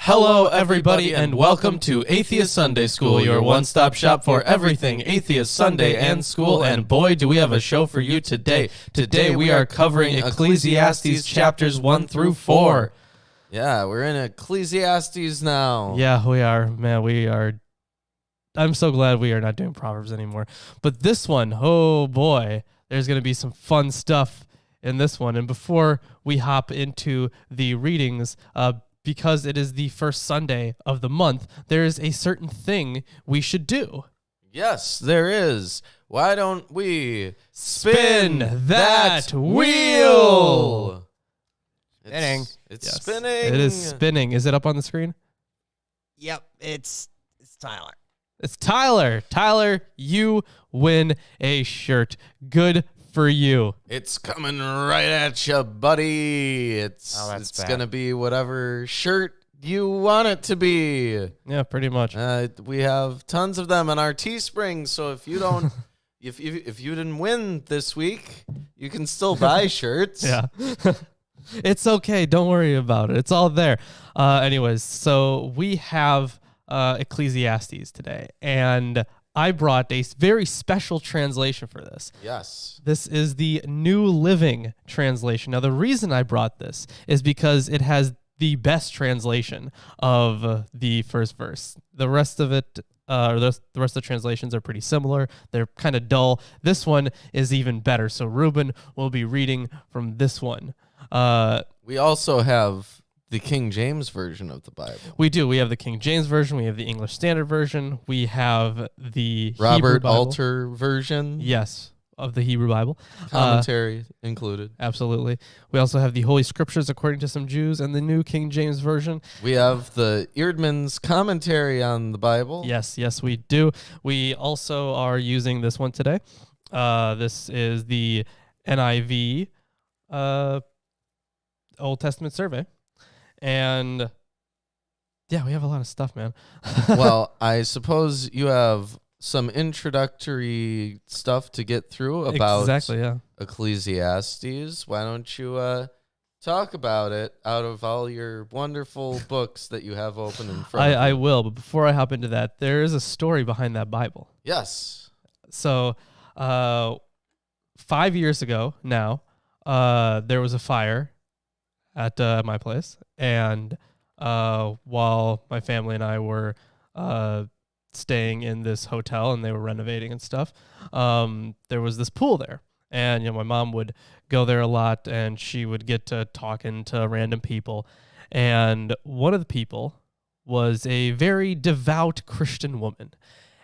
Hello, everybody, and welcome to Atheist Sunday School, your one-stop shop for everything Atheist Sunday and school. And boy, do we have a show for you today. Today we are covering Ecclesiastes chapters 1 through 4. Yeah, we're in Ecclesiastes now. Yeah, we are. Man, we are. I'm so glad we are not doing Proverbs anymore. But this one, oh boy, there's going to be some fun stuff in this one. And before we hop into the readings, because it is the first Sunday of the month, there is a certain thing we should do. Yes, there is. Why don't we spin that wheel? Spinning. It's Yes, spinning. It is spinning. Is it up on the screen? Yep, it's Tyler. It's Tyler. Tyler, you win a shirt. Good for you. It's coming right at you, buddy. It's bad. gonna be whatever shirt you want it to be. Yeah, pretty much. We have tons of them on our Teespring, so if you don't, if you didn't win this week, you can still buy shirts. Yeah. It's okay. Don't worry about it. It's all there. Anyways, so we have Ecclesiastes today, and I brought a very special translation for this. Yes. This is the New Living Translation. Now, the reason I brought this is because it has the best translation of the first verse. The rest of it, the rest of the translations are pretty similar. They're kind of dull. This one is even better. So Ruben will be reading from this one. We also have the King James Version of the Bible. We do. We have the King James Version. We have the English Standard Version. We have the Robert Hebrew Bible. Alter version. Yes, of the Hebrew Bible. Commentary included. Absolutely. We also have the Holy Scriptures according to some Jews and the New King James Version. We have the Eerdman's commentary on the Bible. Yes, we do. We also are using this one today. This is the NIV Old Testament survey. And yeah, we have a lot of stuff, man. Well, I suppose you have some introductory stuff to get through about Ecclesiastes. Why don't you talk about it out of all your wonderful books that you have open in front of you? I will, but before I hop into that, there is a story behind that Bible. Yes. So 5 years ago now, there was a fire at my place, and while my family and I were staying in this hotel and they were renovating and stuff, there was this pool there, and my mom would go there a lot, and she would get to talking to random people, and one of the people was a very devout Christian woman.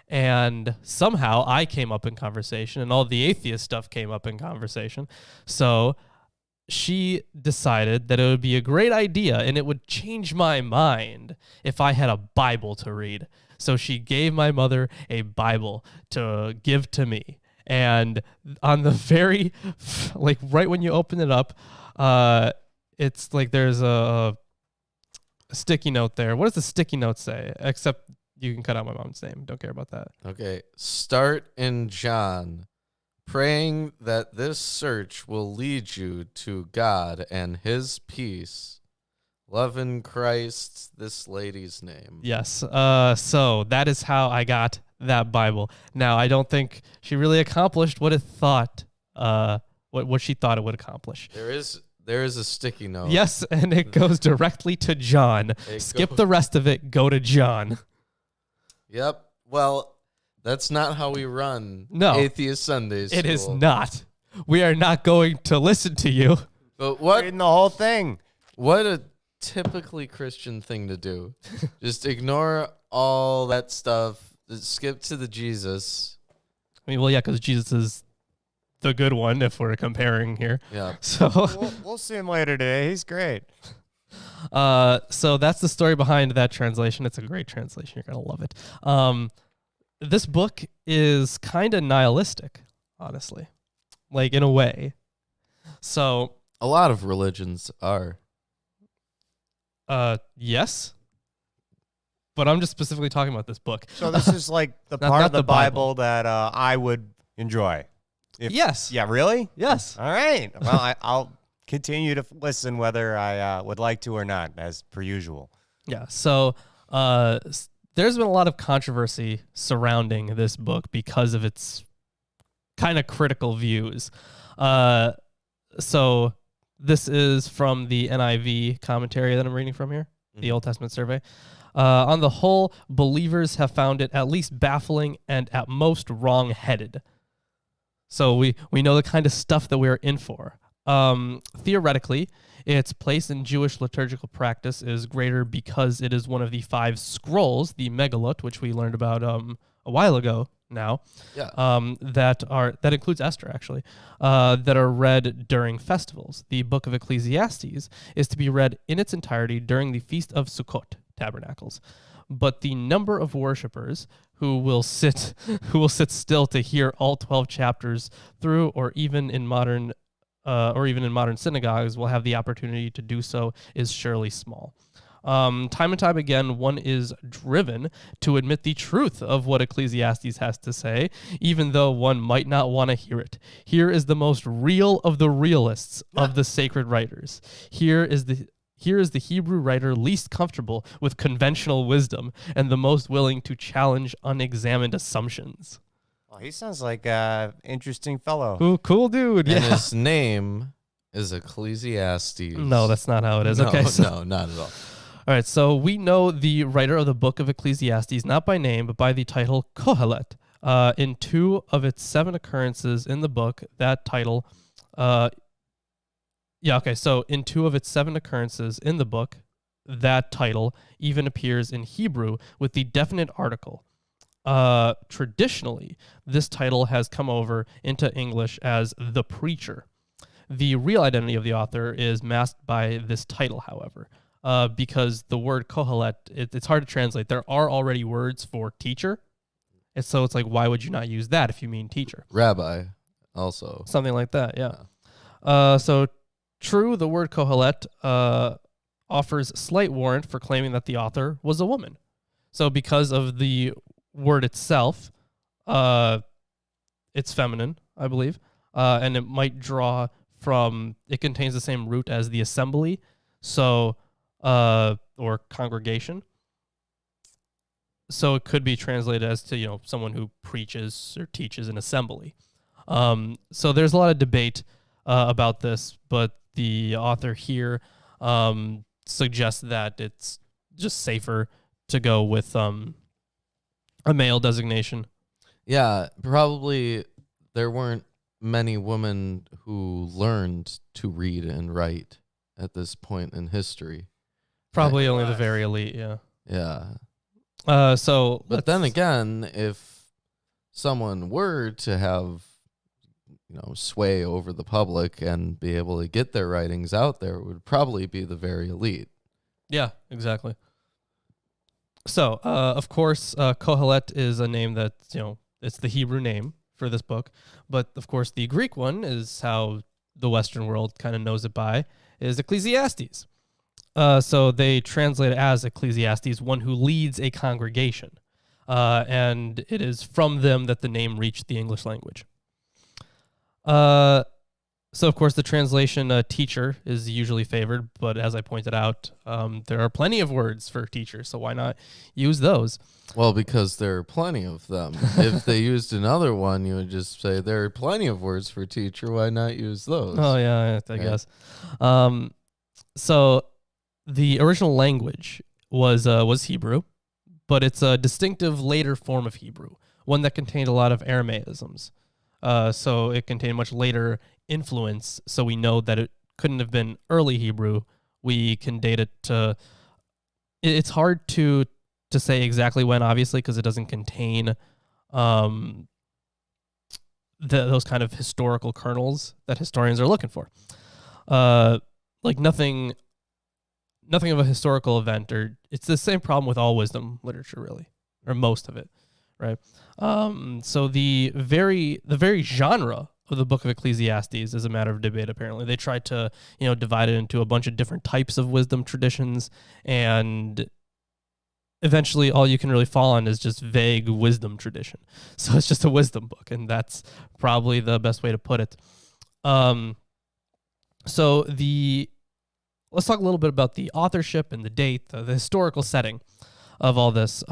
And somehow I came up in conversation, and all the atheist stuff came up in conversation. So she decided that it would be a great idea and it would change my mind if I had a Bible to read. So she gave my mother a Bible to give to me. And on the very, right when you open it up, it's like there's a sticky note there. What does the sticky note say? Except you can cut out my mom's name. Don't care about that. Okay. Start in John, praying that this search will lead you to God and his peace. Love in Christ, this lady's name. Yes. So that is how I got that Bible. Now, I don't think she really accomplished what it thought, what she thought it would accomplish. There is a sticky note. Yes, and it goes directly to John. Skip the rest of it, go to John. Yep. Well, that's not how we run Atheist Sunday School. It is not. We are not going to listen to you. But what? Reading the whole thing. What a typically Christian thing to do. Just ignore all that stuff. Skip to the Jesus. I mean, well, yeah, because Jesus is the good one if we're comparing here. Yeah. So we'll see him later today. He's great. So that's the story behind that translation. It's a great translation. You're going to love it. This book is kind of nihilistic, honestly, like in a way. So a lot of religions are. Yes. But I'm just specifically talking about this book. So this is like the part of the Bible that I would enjoy. Yes. Yeah, really? Yes. All right. Well, I'll continue to listen whether I would like to or not, as per usual. Yeah. So there's been a lot of controversy surrounding this book because of its kind of critical views. So this is from the NIV commentary that I'm reading from here, the Old Testament survey. On the whole, believers have found it at least baffling and at most wrong-headed. So we know the kind of stuff that we're in for. Theoretically, its place in Jewish liturgical practice is greater because it is one of the 5 scrolls, the Megillot, which we learned about a while ago now, that includes Esther, actually, that are read during festivals. The book of Ecclesiastes is to be read in its entirety during the Feast of Sukkot, Tabernacles. But the number of worshipers who will sit still to hear all 12 chapters through, or even in modern synagogues will have the opportunity to do so, is surely small. Time and time again, one is driven to admit the truth of what Ecclesiastes has to say, even though one might not want to hear it. Here is the most real of the realists of the sacred writers. Here is the Hebrew writer least comfortable with conventional wisdom and the most willing to challenge unexamined assumptions. Well, he sounds like an interesting fellow. Cool dude. And Yeah. his name is Ecclesiastes. No, that's not how it is. No, Okay. So, no, not at all. all right. So we know the writer of the book of Ecclesiastes, not by name, but by the title Kohelet. In 2 of its 7 occurrences in the book, that title, so in 2 of its 7 occurrences in the book, that title even appears in Hebrew with the definite article. Traditionally, this title has come over into English as the preacher. The real identity of the author is masked by this title, however, because the word Kohelet, it's hard to translate. There are already words for teacher, and so it's like, why would you not use that if you mean teacher? Rabbi, also. Something like that, yeah. So true, the word Kohelet offers slight warrant for claiming that the author was a woman. So because of the word itself, it's feminine, I believe, and it might draw from, it contains the same root as the assembly, so or congregation. So it could be translated as to, someone who preaches or teaches an assembly. So there's a lot of debate about this, but the author here suggests that it's just safer to go with a male designation. Yeah, probably there weren't many women who learned to read and write at this point in history. Probably only the very elite, yeah. Yeah. But then again, if someone were to have, sway over the public and be able to get their writings out there, it would probably be the very elite. Yeah, exactly. So, of course, Kohelet is a name that, it's the Hebrew name for this book. But, of course, the Greek one is how the Western world kind of knows it by, is Ecclesiastes. So they translate it as Ecclesiastes, one who leads a congregation. And it is from them that the name reached the English language. So, of course, the translation teacher is usually favored, but as I pointed out, there are plenty of words for teacher, so why not use those? Well, because there are plenty of them. If they used another one, you would just say there are plenty of words for teacher. Why not use those? Oh, yeah, I guess. So the original language was Hebrew, but it's a distinctive later form of Hebrew, one that contained a lot of Aramaisms. So it contained much later influence, so we know that it couldn't have been early Hebrew. We can date it to... It's hard to say exactly when, obviously, because it doesn't contain those kind of historical kernels that historians are looking for. Like nothing of a historical event, or it's the same problem with all wisdom literature, really, or most of it, right? So the very genre of the book of Ecclesiastes is a matter of debate. Apparently, they tried to divide it into a bunch of different types of wisdom traditions, and eventually all you can really fall on is just vague wisdom tradition. So it's just a wisdom book, and that's probably the best way to put it. So the let's talk a little bit about the authorship and the date, the historical setting of all this.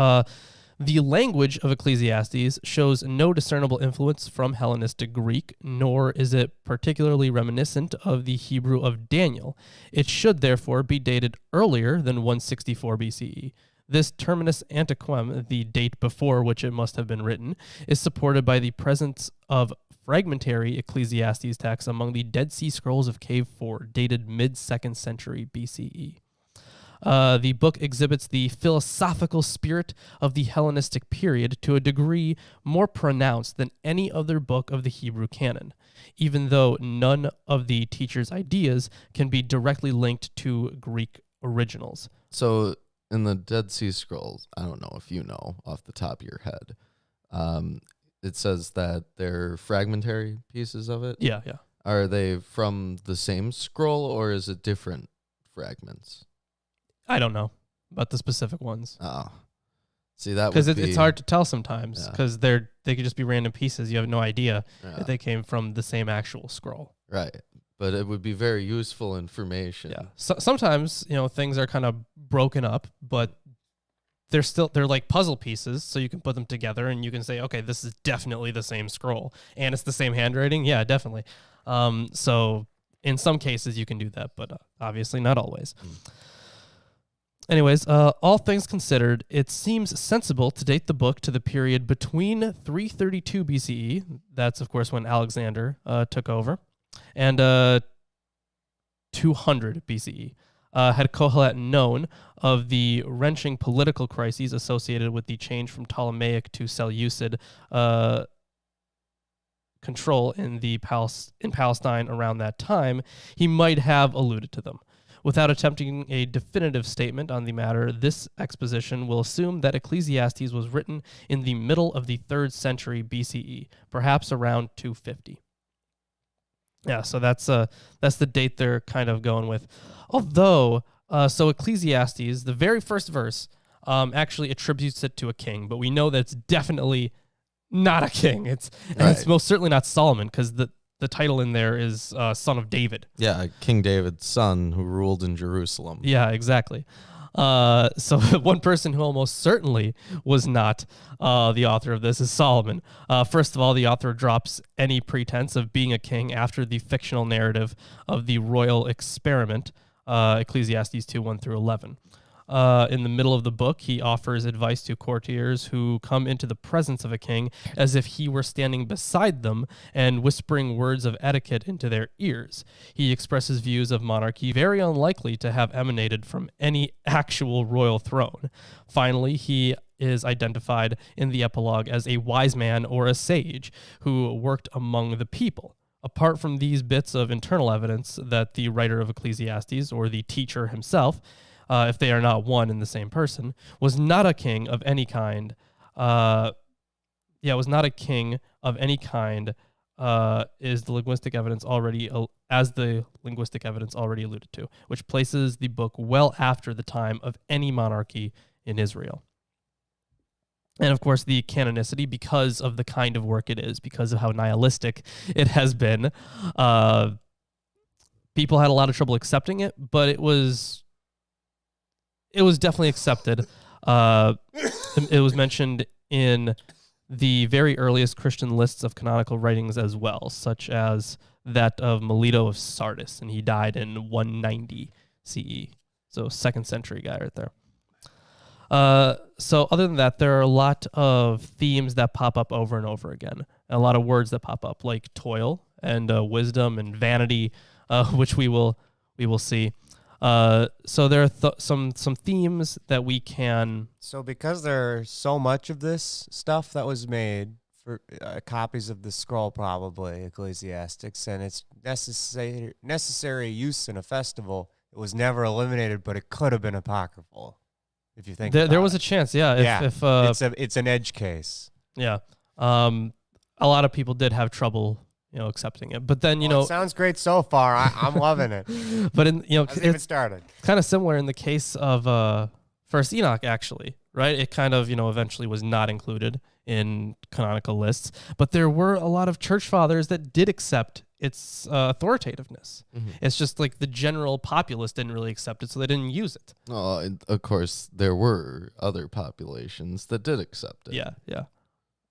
The language of Ecclesiastes shows no discernible influence from Hellenistic Greek, nor is it particularly reminiscent of the Hebrew of Daniel. It should therefore be dated earlier than 164 BCE. This terminus antiquem, the date before which it must have been written, is supported by the presence of fragmentary Ecclesiastes texts among the Dead Sea Scrolls of Cave 4, dated mid-2nd century BCE. The book exhibits the philosophical spirit of the Hellenistic period to a degree more pronounced than any other book of the Hebrew canon, even though none of the teacher's ideas can be directly linked to Greek originals. So in the Dead Sea Scrolls, I don't know if you know off the top of your head, it says that they're fragmentary pieces of it. Yeah. Are they from the same scroll, or is it different fragments? I don't know about the specific ones. Oh, see, that because would it's hard to tell sometimes, Yeah. because they could just be random pieces. You have no idea Yeah. that they came from the same actual scroll. Right. But it would be very useful information. Yeah. So, sometimes things are kind of broken up, but they're like puzzle pieces, so you can put them together and you can say, okay, this is definitely the same scroll and it's the same handwriting. Yeah, definitely. So in some cases you can do that, but obviously not always. Anyways, all things considered, it seems sensible to date the book to the period between 332 BCE, that's of course when Alexander took over, and 200 BCE. Had Kohelet known of the wrenching political crises associated with the change from Ptolemaic to Seleucid control in Palestine around that time, he might have alluded to them. Without attempting a definitive statement on the matter, this exposition will assume that Ecclesiastes was written in the middle of the 3rd century BCE, perhaps around 250. Yeah, so that's the date they're kind of going with. Although, so Ecclesiastes, the very first verse, actually attributes it to a king, but we know that it's definitely not a king. It's most certainly not Solomon, because the title in there is son of David. Yeah, King David's son who ruled in Jerusalem. Yeah, exactly. So one person who almost certainly was not the author of this is Solomon. First of all, the author drops any pretense of being a king after the fictional narrative of the royal experiment, Ecclesiastes 2:1-11. In the middle of the book, he offers advice to courtiers who come into the presence of a king as if he were standing beside them and whispering words of etiquette into their ears. He expresses views of monarchy very unlikely to have emanated from any actual royal throne. Finally, he is identified in the epilogue as a wise man or a sage who worked among the people. Apart from these bits of internal evidence that the writer of Ecclesiastes, or the teacher himself, if they are not one and the same person, was not a king of any kind. Was not a king of any kind. Is the linguistic evidence already alluded to, which places the book well after the time of any monarchy in Israel. And of course, the canonicity, because of the kind of work it is, because of how nihilistic it has been, people had a lot of trouble accepting it, but it was definitely accepted. It was mentioned in the very earliest Christian lists of canonical writings as well, such as that of Melito of Sardis, and he died in 190 CE. So 2nd century guy right there. So other than that, there are a lot of themes that pop up over and over again, and a lot of words that pop up, like toil and wisdom and vanity, which we will see. So there are some themes that we can. So because there's so much of this stuff that was made for copies of the scroll, probably Ecclesiastes, and its necessary use in a festival, it was never eliminated, but it could have been apocryphal. If you think there was a chance, yeah. It's an edge case. Yeah. A lot of people did have trouble, accepting it. But then, it sounds great so far. I'm loving it. But Hasn't even started. Kind of similar in the case of First Enoch, actually, right? It kind of, eventually was not included in canonical lists. But there were a lot of church fathers that did accept its authoritativeness. Mhm. It's just like the general populace didn't really accept it, so they didn't use it. And of course, there were other populations that did accept it. Yeah.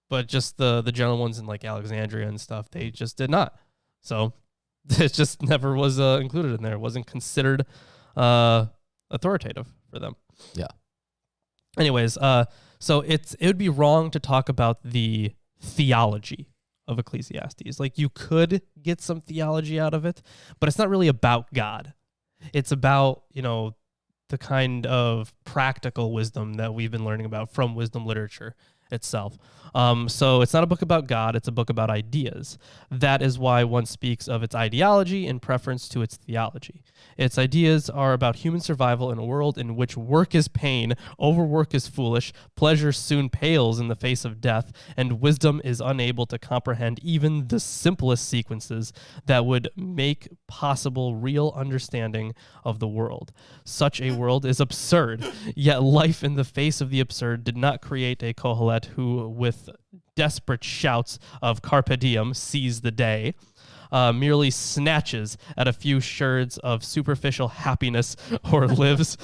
But just the general ones in like Alexandria and stuff, they just did not. So it just never was included in there. It wasn't considered authoritative for them. Yeah. Anyways, so it would be wrong to talk about the theology of Ecclesiastes. Like, you could get some theology out of it, but it's not really about God. It's about, the kind of practical wisdom that we've been learning about from wisdom literature itself. So it's not a book about God, it's a book about ideas. That is why one speaks of its ideology in preference to its theology. Its ideas are about human survival in a world in which work is pain, overwork is foolish, pleasure soon pales in the face of death, and wisdom is unable to comprehend even the simplest sequences that would make possible real understanding of the world. Such a world is absurd, yet life in the face of the absurd did not create a Kohelet who, with desperate shouts of carpe diem, seize the day, merely snatches at a few sherds of superficial happiness, or lives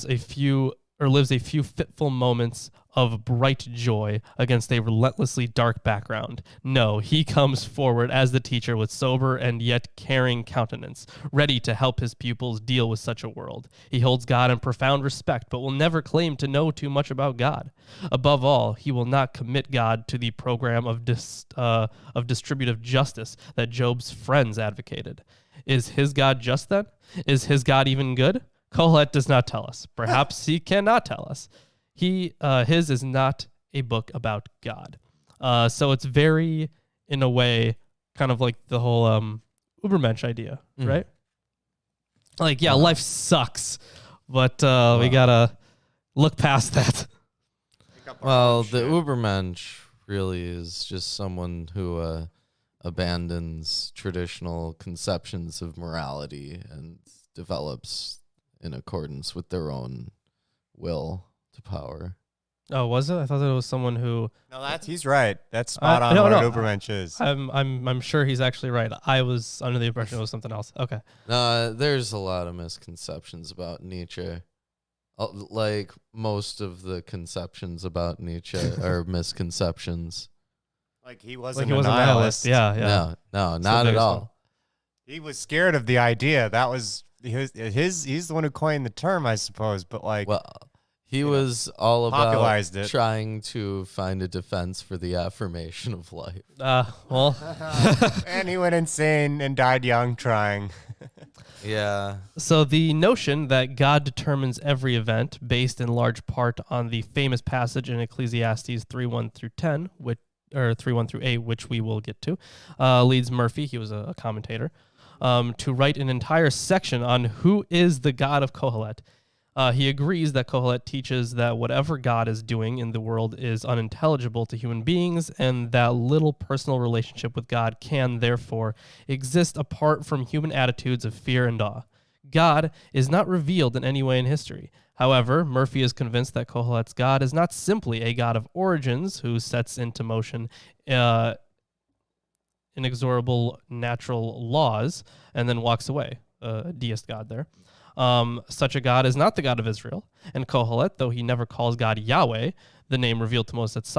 a few fitful moments of bright joy against a relentlessly dark background. No, he comes forward as the teacher with sober and yet caring countenance, ready to help his pupils deal with such a world. He holds God in profound respect, but will never claim to know too much about God. Above all, he will not commit God to the program of distributive justice that Job's friends advocated. Is his God just then? Is his God even good? Kohelet does not tell us. Perhaps he cannot tell us. His is not a book about God. So it's very, in a way, kind of like the whole Ubermensch idea, right? Like, yeah, life sucks, but we gotta look past that. Well, the Ubermensch really is just someone who abandons traditional conceptions of morality and develops in accordance with their own will to power. Oh, was it? I thought that it was someone who. No, he's right. That's spot on what Ubermensch is. I'm sure he's actually right. I was under the impression it was something else. Okay. There's a lot of misconceptions about Nietzsche. Like most of the conceptions about Nietzsche are misconceptions. Like he wasn't a nihilist. Yeah. No, not at all. He was scared of the idea. That was he's the one who coined the term, I suppose. But he was all about popularized it, trying to find a defense for the affirmation of life. And he went insane and died young trying. Yeah. So the notion that God determines every event, based in large part on the famous passage in Ecclesiastes 3:1 through 10, or 3:1 through 8, which we will get to, leads Murphy, he was a commentator, to write an entire section on who is the God of Kohelet. He agrees that Kohelet teaches that whatever God is doing in the world is unintelligible to human beings, and that little personal relationship with God can, therefore, exist apart from human attitudes of fear and awe. God is not revealed in any way in history. However, Murphy is convinced that Kohelet's God is not simply a God of origins who sets into motion inexorable natural laws and then walks away, a deist God there. Such a God is not the God of Israel, and Kohelet, though he never calls God Yahweh, the name revealed to Moses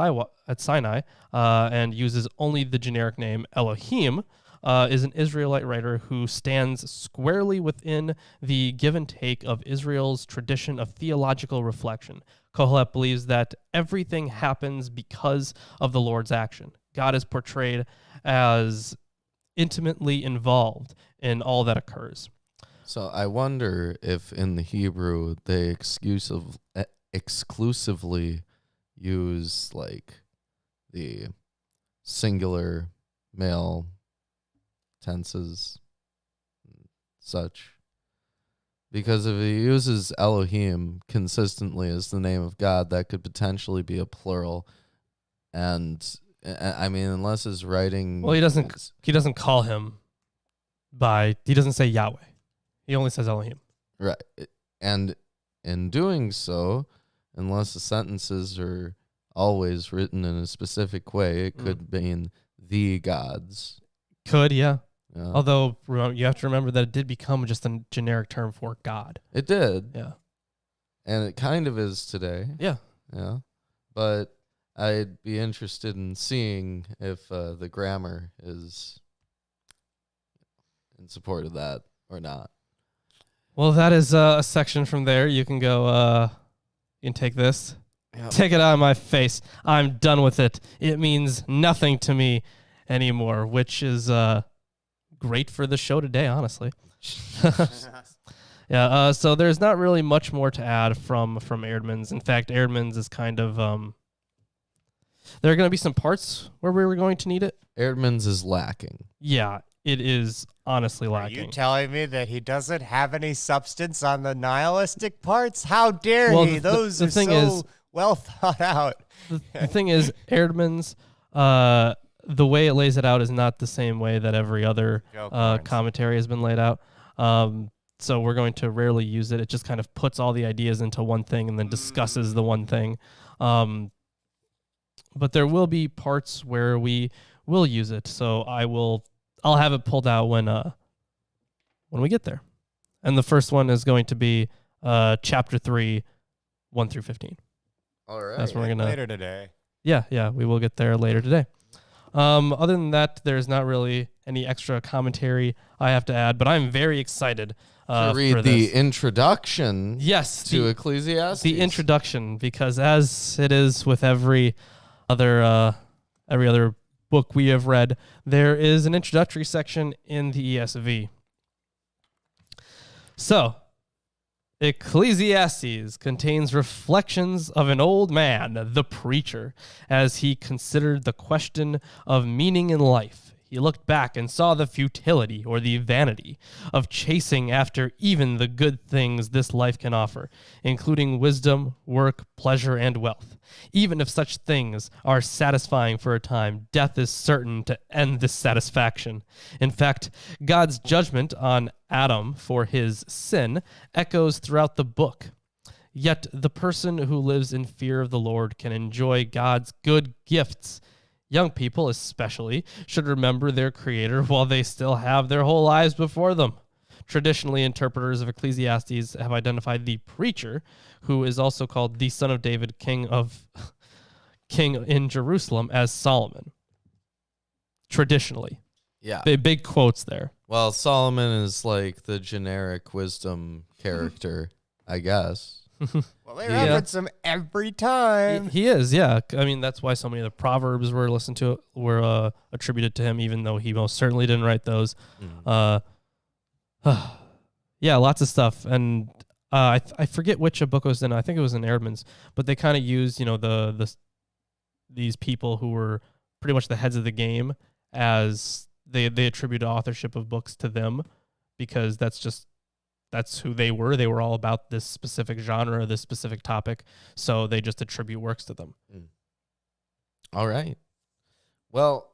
at Sinai, and uses only the generic name Elohim, is an Israelite writer who stands squarely within the give and take of Israel's tradition of theological reflection. Kohelet believes that everything happens because of the Lord's action. God is portrayed as intimately involved in all that occurs. So I wonder if in the Hebrew they exclusively use like the singular male tenses and such. Because if he uses Elohim consistently as the name of God, that could potentially be a plural. And I mean, unless his writing... Well, he doesn't call him he doesn't say Yahweh. He only says Elohim. Right. And in doing so, unless the sentences are always written in a specific way, it could mean the gods. Could, yeah. Yeah. Although you have to remember that it did become just a generic term for God. It did. Yeah. And it kind of is today. Yeah. Yeah. But I'd be interested in seeing if the grammar is in support of that or not. Well, that is a section from there. You can go, you can take this. Yep. Take it out of my face. I'm done with it. It means nothing to me anymore, which is great for the show today, honestly. Yeah, so there's not really much more to add from Erdman's. In fact, Erdman's is kind of there are going to be some parts where we were going to need it. Erdman's is lacking. Yeah, it is honestly lacking. Are you telling me that he doesn't have any substance on the nihilistic parts? How dare Well, he? Those are so well thought out. The thing is, Erdman's, the way it lays it out is not the same way that every other commentary has been laid out. So we're going to rarely use it. It just kind of puts all the ideas into one thing and then discusses the one thing. But there will be parts where we will use it. So I'll have it pulled out when we get there. And the first one is going to be chapter 3, 1 through 15. All right. That's when we're gonna later today. Yeah, we will get there later today. Other than that, there's not really any extra commentary I have to add, but I'm very excited to read for the this. introduction to Ecclesiastes. The introduction, because as it is with every other book we have read, there is an introductory section in the ESV. So, Ecclesiastes contains reflections of an old man, the preacher, as he considered the question of meaning in life. He looked back and saw the futility or the vanity of chasing after even the good things this life can offer, including wisdom, work, pleasure, and wealth. Even if such things are satisfying for a time, death is certain to end this satisfaction. In fact, God's judgment on Adam for his sin echoes throughout the book. Yet the person who lives in fear of the Lord can enjoy God's good gifts. Young people, especially, should remember their Creator while they still have their whole lives before them. Traditionally, interpreters of Ecclesiastes have identified the preacher, who is also called the son of David, king in Jerusalem, as Solomon. Traditionally. Yeah. Big quotes there. Well, Solomon is like the generic wisdom character, I guess. Well, they reference him every time. He is, yeah. I mean, that's why so many of the Proverbs were attributed to him, even though he most certainly didn't write those. Yeah, lots of stuff. And I forget which a book was in. I think it was in Erdman's. But they kind of used, these people who were pretty much the heads of the game as they attribute authorship of books to them, because that's who they were. They were all about this specific genre, this specific topic. So they just attribute works to them. All right. Well,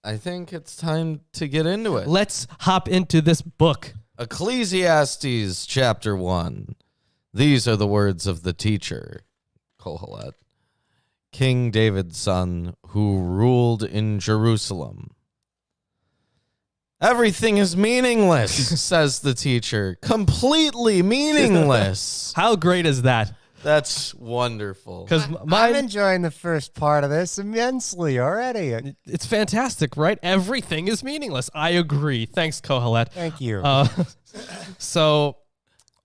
I think it's time to get into it. Let's hop into this book. Ecclesiastes chapter 1. These are the words of the teacher, Kohelet, King David's son, who ruled in Jerusalem. Everything is meaningless, says the teacher. Completely meaningless. How great is that? That's wonderful. Because I'm enjoying the first part of this immensely already. It's fantastic, right? Everything is meaningless. I agree. Thanks, Kohelet. Thank you. So,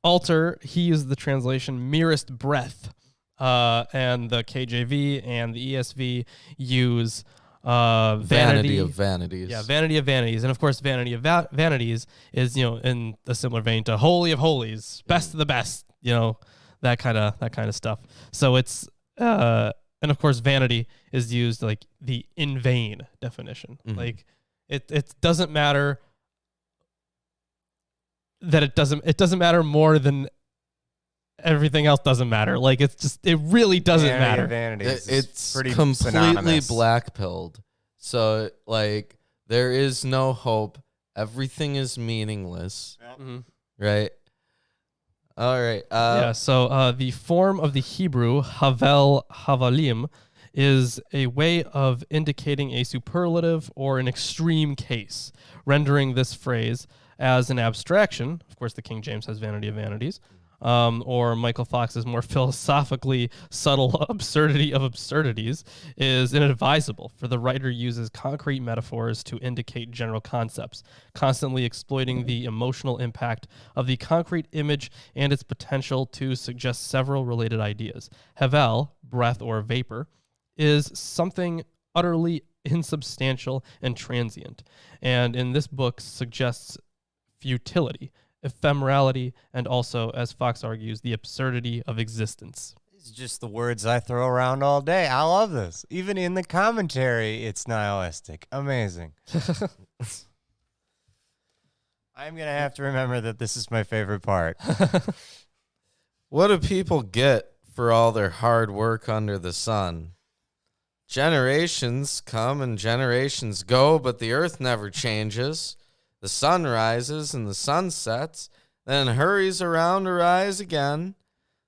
Alter, he used the translation merest breath. And the KJV and the ESV use vanity of vanities. Yeah, vanity of vanities. And of course, vanity of vanities is, in a similar vein to holy of holies, best of the best, that kind of stuff. So it's and of course, vanity is used like the in vain definition. Mm-hmm. Like it doesn't matter that it doesn't matter more than everything else doesn't matter. Like it really doesn't matter. It's pretty completely synonymous. black-pilled. So like there is no hope. Everything is meaningless. Mm-hmm. Right? All right. So the form of the Hebrew havel havalim is a way of indicating a superlative or an extreme case, rendering this phrase as an abstraction. Of course, the King James has vanity of vanities. Or Michael Fox's more philosophically subtle absurdity of absurdities is inadvisable, for the writer uses concrete metaphors to indicate general concepts, constantly exploiting the emotional impact of the concrete image and its potential to suggest several related ideas. Havel, breath or vapor, is something utterly insubstantial and transient, and in this book suggests futility, ephemerality, and also, as Fox argues, the absurdity of existence. It's just the words I throw around all day. I love this. Even in the commentary, it's nihilistic. Amazing. I'm going to have to remember that this is my favorite part. What do people get for all their hard work under the sun? Generations come and generations go, but the earth never changes. The sun rises and the sun sets, then hurries around to rise again.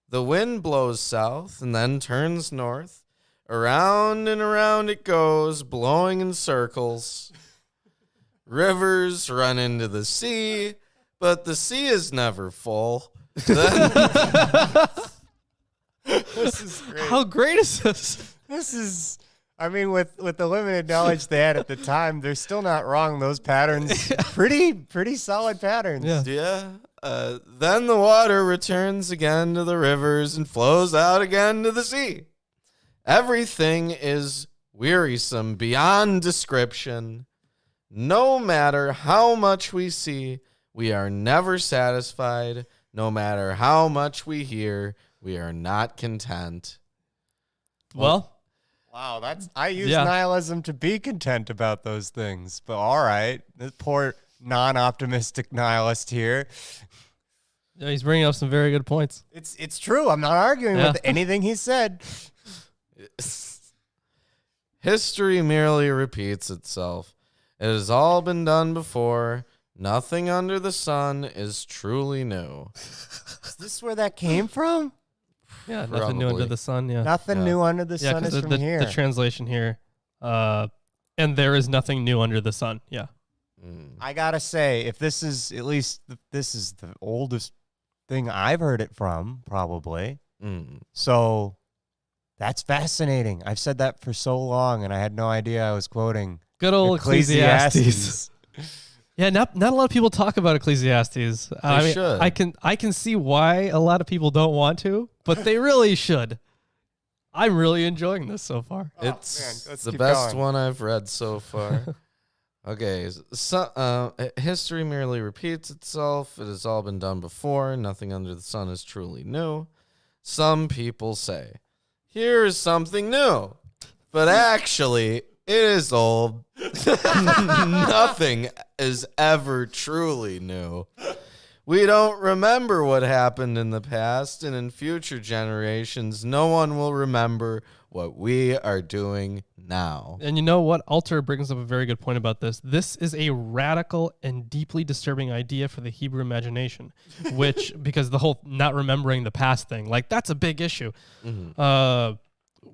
The wind blows south and then turns north. Around and around it goes, blowing in circles. Rivers run into the sea, but the sea is never full. Then This is great. How great is this? This is, I mean, with the limited knowledge they had at the time, they're still not wrong. Those patterns, pretty solid patterns. Yeah. Then the water returns again to the rivers and flows out again to the sea. Everything is wearisome beyond description. No matter how much we see, we are never satisfied. No matter how much we hear, we are not content. Well, Wow, I use Yeah. nihilism to be content about those things. But all right, this poor non-optimistic nihilist here. yeah, he's bringing up some very good points. It's true. I'm not arguing Yeah. with anything he said. History merely repeats itself. It has all been done before. Nothing under the sun is truly new. Is this where that came from? Yeah, nothing new under Probably. the sun. Yeah, Nothing Yeah. new under the sun is because from the here. translation here, and there is nothing new under the sun. Yeah, I gotta say, if this is this is the oldest thing I've heard it from, probably. So that's fascinating. I've said that for so long, and I had no idea I was quoting good old Ecclesiastes. Yeah, not a lot of people talk about Ecclesiastes. I mean, should. I can see why a lot of people don't want to, but they really should. I'm really enjoying this so far. It's man, let's the keep best going. one I've read so far. Okay, history merely repeats itself. It has all been done before. Nothing under the sun is truly new. Some people say, here's something new, but actually it is old. Nothing is ever truly new. We don't remember what happened in the past, and in future generations, no one will remember what we are doing now. And you know what? Alter brings up a very good point about this. This is a radical and deeply disturbing idea for the Hebrew imagination, which, because the whole not remembering the past thing, like that's a big issue,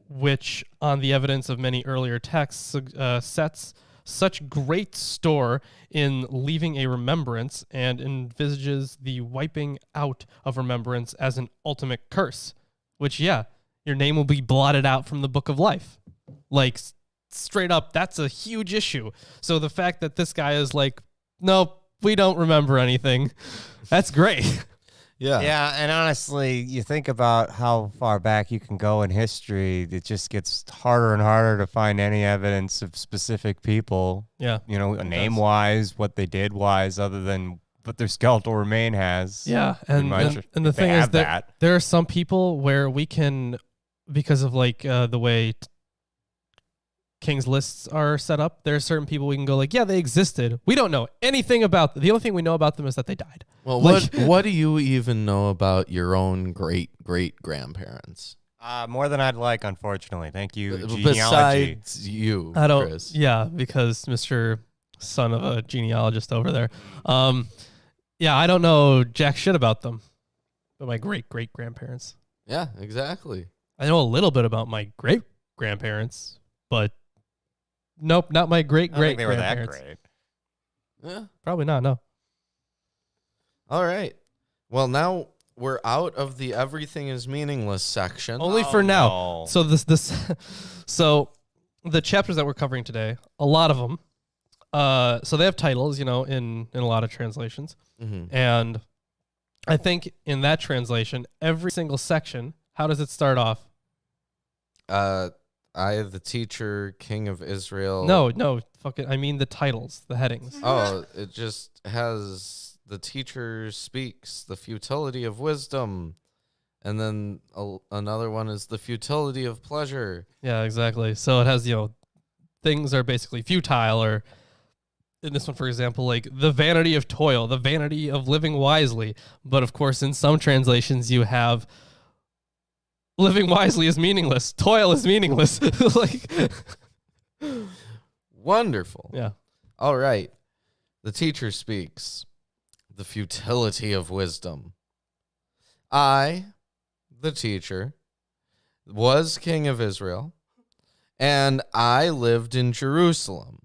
which on the evidence of many earlier texts sets such great store in leaving a remembrance and envisages the wiping out of remembrance as an ultimate curse, which, yeah, your name will be blotted out from the book of life. Like, straight up, that's a huge issue. So the fact that this guy is like, nope, we don't remember anything, that's great. Yeah, and honestly, you think about how far back you can go in history, it just gets harder and harder to find any evidence of specific people, Yeah. you know, name-wise, what they did wise, other than what their skeletal remain has. Yeah, pretty and much, the if they thing is have that there are some people where we can, because of like the way King's lists are set up, there are certain people we can go like, yeah, they existed. We don't know anything about them. The only thing we know about them is that they died. Well, Like- what do you even know about your own great-great-grandparents? More than I'd like, unfortunately. Thank you, genealogy. Besides you, I don't. Chris. Yeah, because Mr. Son of a genealogist over there. Yeah, I don't know jack shit about them, but my great great grandparents. Yeah, exactly. I know a little bit about my great grandparents, but nope, not my great I don't think great they were that grandparents. great. Yeah. Probably not. No. All right. Well, now we're out of the everything is meaningless section. Only for now. No. So so the chapters that we're covering today, a lot of them, so they have titles, in a lot of translations, and I think in that translation, every single section, how does it start off? I, the teacher, king of Israel. No, fuck it. I mean the titles, the headings. Oh, it just has the teacher speaks, the futility of wisdom. And then another one is the futility of pleasure. Yeah, exactly. So it has, things are basically futile, or in this one, for example, like the vanity of toil, the vanity of living wisely. But of course, in some translations, you have living wisely is meaningless. Toil is meaningless. Like, wonderful. yeah. All right. The teacher speaks, the futility of wisdom. I, the teacher, was king of Israel, and I lived in Jerusalem.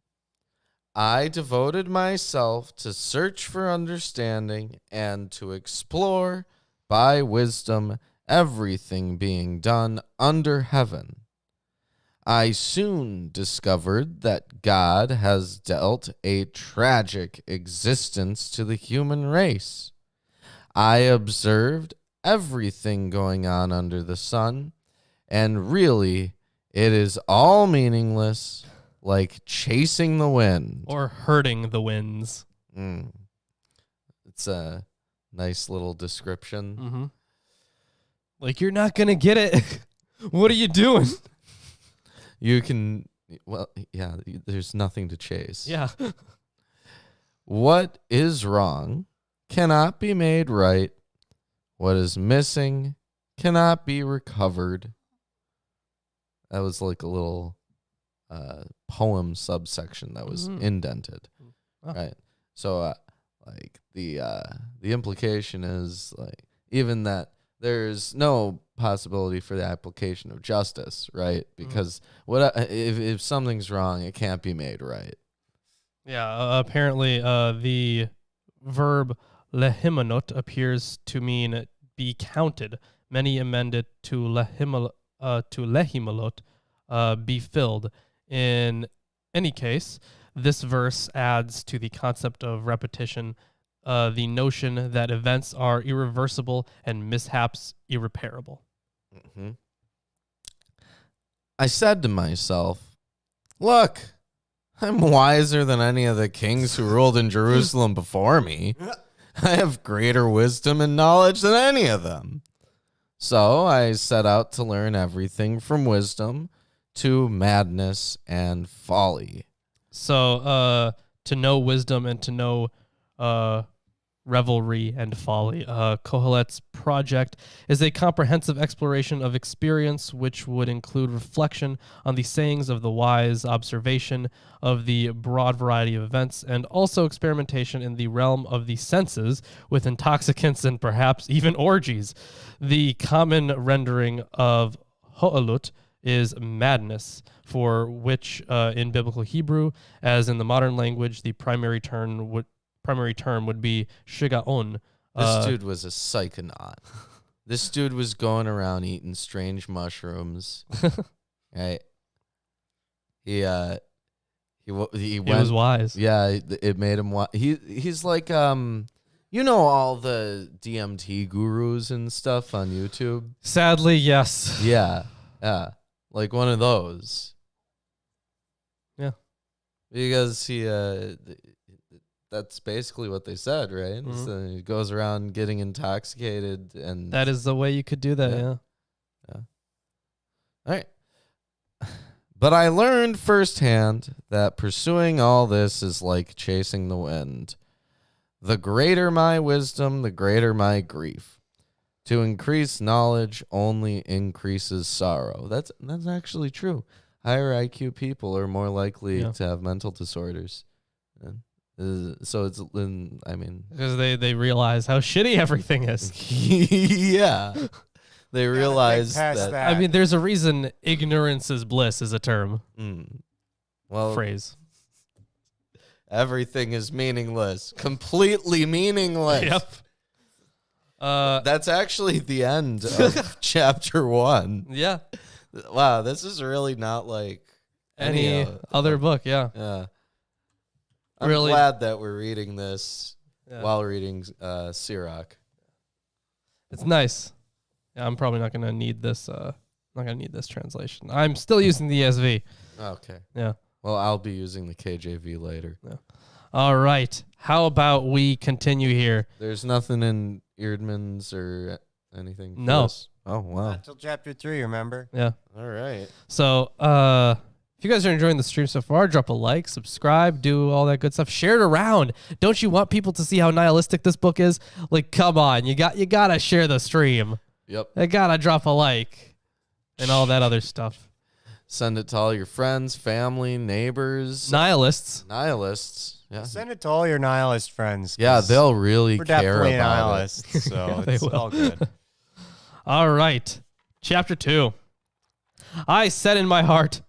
I devoted myself to search for understanding and to explore by wisdom everything being done under heaven. I soon discovered that God has dealt a tragic existence to the human race. I observed everything going on under the sun, and really, it is all meaningless, like chasing the wind. Or hurting the winds. It's a nice little description. Mm-hmm. Like, you're not going to get it. What are you doing? You can, well, yeah, there's nothing to chase. Yeah. What is wrong cannot be made right. What is missing cannot be recovered. That was like a little poem subsection that was indented. Oh. Right. So like the implication is like even that there's no possibility for the application of justice, right? Because if something's wrong, it can't be made right. Yeah, apparently the verb lehimanot appears to mean be counted. Many amend it to lehimalot, be filled. In any case, this verse adds to the concept of repetition the notion that events are irreversible and mishaps irreparable. Mm-hmm. I said to myself, look, I'm wiser than any of the kings who ruled in Jerusalem before me. I have greater wisdom and knowledge than any of them. So I set out to learn everything from wisdom to madness and folly. So to know wisdom and to know revelry and folly. Kohelet's project is a comprehensive exploration of experience, which would include reflection on the sayings of the wise, observation of the broad variety of events, and also experimentation in the realm of the senses with intoxicants and perhaps even orgies. The common rendering of ho'alut is madness, for which in biblical Hebrew, as in the modern language, the primary term would be shigaon. This dude was a psychonaut. This dude was going around eating strange mushrooms. Right? He was wise. Yeah, it made him wise. He's like all the DMT gurus and stuff on YouTube. Sadly, yes. Yeah, like one of those. Yeah, because he that's basically what they said, right? Mm-hmm. So he goes around getting intoxicated, and that is the way you could do that. Yeah. All right. But I learned firsthand that pursuing all this is like chasing the wind. The greater my wisdom, the greater my grief. To increase knowledge only increases sorrow. That's actually true. Higher IQ people are more likely to have mental disorders. So it's, because they realize how shitty everything is. Yeah. they realized past that. I mean, there's a reason ignorance is bliss is a term. Well, Phrase. everything is meaningless. Completely meaningless. Yep. That's actually the end of chapter 1. Yeah. Wow, this is really not like Any other book, yeah. Yeah. I'm Really- glad that we're reading this Yeah. while reading Sirach. It's nice. Yeah, I'm probably not gonna need this. Not gonna need this translation. I'm still using the ESV. Okay. Yeah. Well, I'll be using the KJV later. All right. How about we continue here? There's nothing in Eerdmans or anything. For No. this? Oh wow. Until chapter 3, remember? Yeah. All right. So, if you guys are enjoying the stream so far, drop a like, subscribe, do all that good stuff. Share it around. Don't you want people to see how nihilistic this book is? Like, come on, you gotta share the stream. Yep. You gotta drop a like, and all that other stuff. Send it to all your friends, family, neighbors, Nihilists. nihilists. Yeah. Send it to all your nihilist friends. Yeah, 'cause they'll really we're care definitely about it. nihilists, so Yeah, they it's will. all good. All right. Chapter 2. I said in my heart,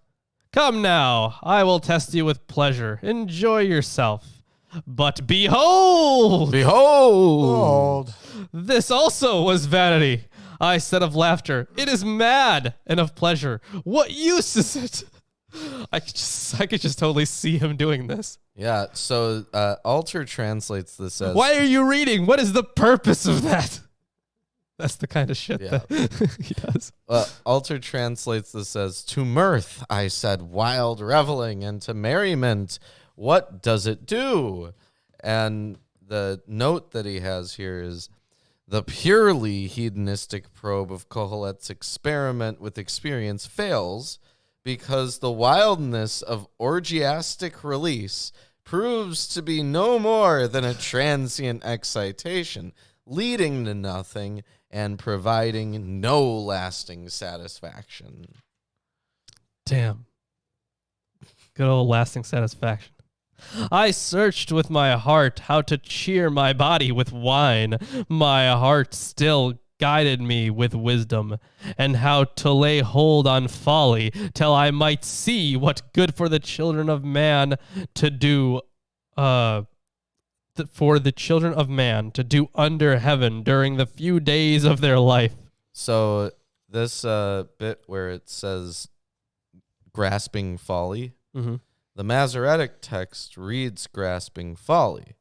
come now, I will test you with pleasure. Enjoy yourself. But behold, Behold. this also was vanity. I said of laughter, it is mad, and of pleasure, what use is it? I could just totally see him doing this. Yeah, so Alter translates this as Why are you reading? What is the purpose of that? That's the kind of shit Yeah. that he does. Alter translates this as to mirth, I said, wild reveling, and to merriment, what does it do? And the note that he has here is the purely hedonistic probe of Kohelet's experiment with experience fails because the wildness of orgiastic release proves to be no more than a transient excitation, leading to nothing and providing no lasting satisfaction. Damn. Good old lasting satisfaction. I searched with my heart how to cheer my body with wine. My heart still guided me with wisdom, and how to lay hold on folly till I might see what good for the children of man to do, for the children of man to do under heaven during the few days of their life. So this bit where it says grasping folly, Mm-hmm. the Masoretic text reads grasping folly,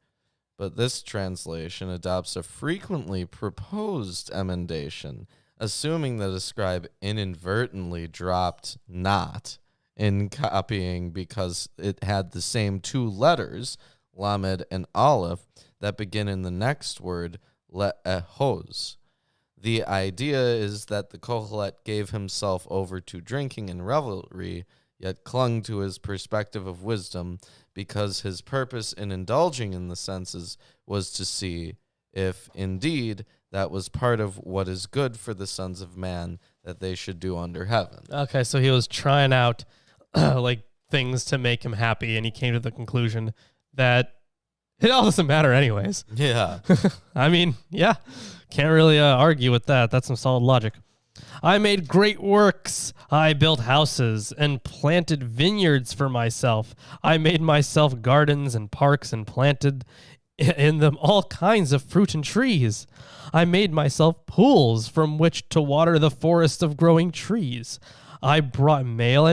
but this translation adopts a frequently proposed emendation, assuming that a scribe inadvertently dropped not in copying because it had the same two letters, Lamed and Aleph, that begin in the next word, le'ehoz. The idea is that the Kohelet gave himself over to drinking and revelry, yet clung to his perspective of wisdom because his purpose in indulging in the senses was to see if, indeed, that was part of what is good for the sons of man that they should do under heaven. Okay, so he was trying out like things to make him happy, and he came to the conclusion that it all doesn't matter anyways. Yeah. I mean, yeah, can't really argue with that. That's some solid logic. I made great works. I built houses and planted vineyards for myself. I made myself gardens and parks and planted in them all kinds of fruit and trees. I made myself pools from which to water the forest of growing trees. I bought male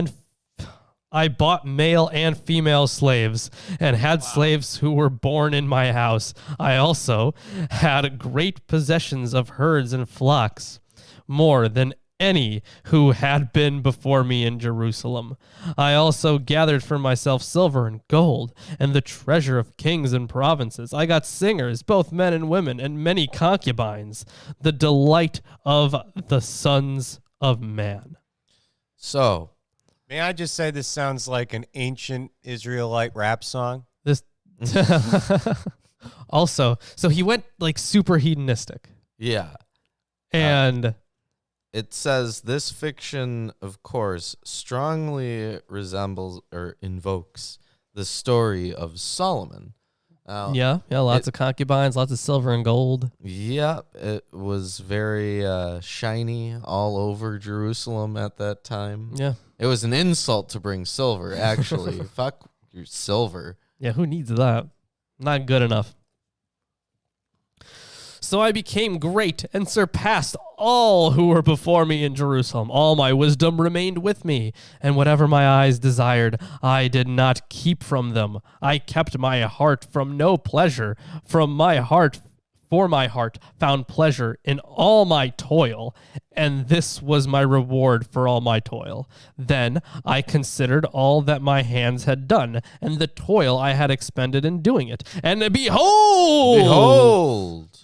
and female slaves and had slaves who were born in my house. I also had great possessions of herds and flocks, more than any who had been before me in Jerusalem. I also gathered for myself silver and gold and the treasure of kings and provinces. I got singers, both men and women, and many concubines, the delight of the sons of man. So, May I just say this sounds like an ancient Israelite rap song? This also, so he went like super hedonistic. yeah. And It says this fiction, of course, strongly resembles or invokes the story of Solomon, Yeah, lots of concubines, lots of silver and gold. Yeah, it was very shiny all over Jerusalem at that time. Yeah. It was an insult to bring silver, actually. Fuck your silver. Yeah, who needs that? Not good enough. So I became great and surpassed all who were before me in Jerusalem. All my wisdom remained with me, and whatever my eyes desired, I did not keep from them. I kept my heart from no pleasure. For my heart found pleasure in all my toil, and this was my reward for all my toil. Then I considered all that my hands had done, and the toil I had expended in doing it. And behold!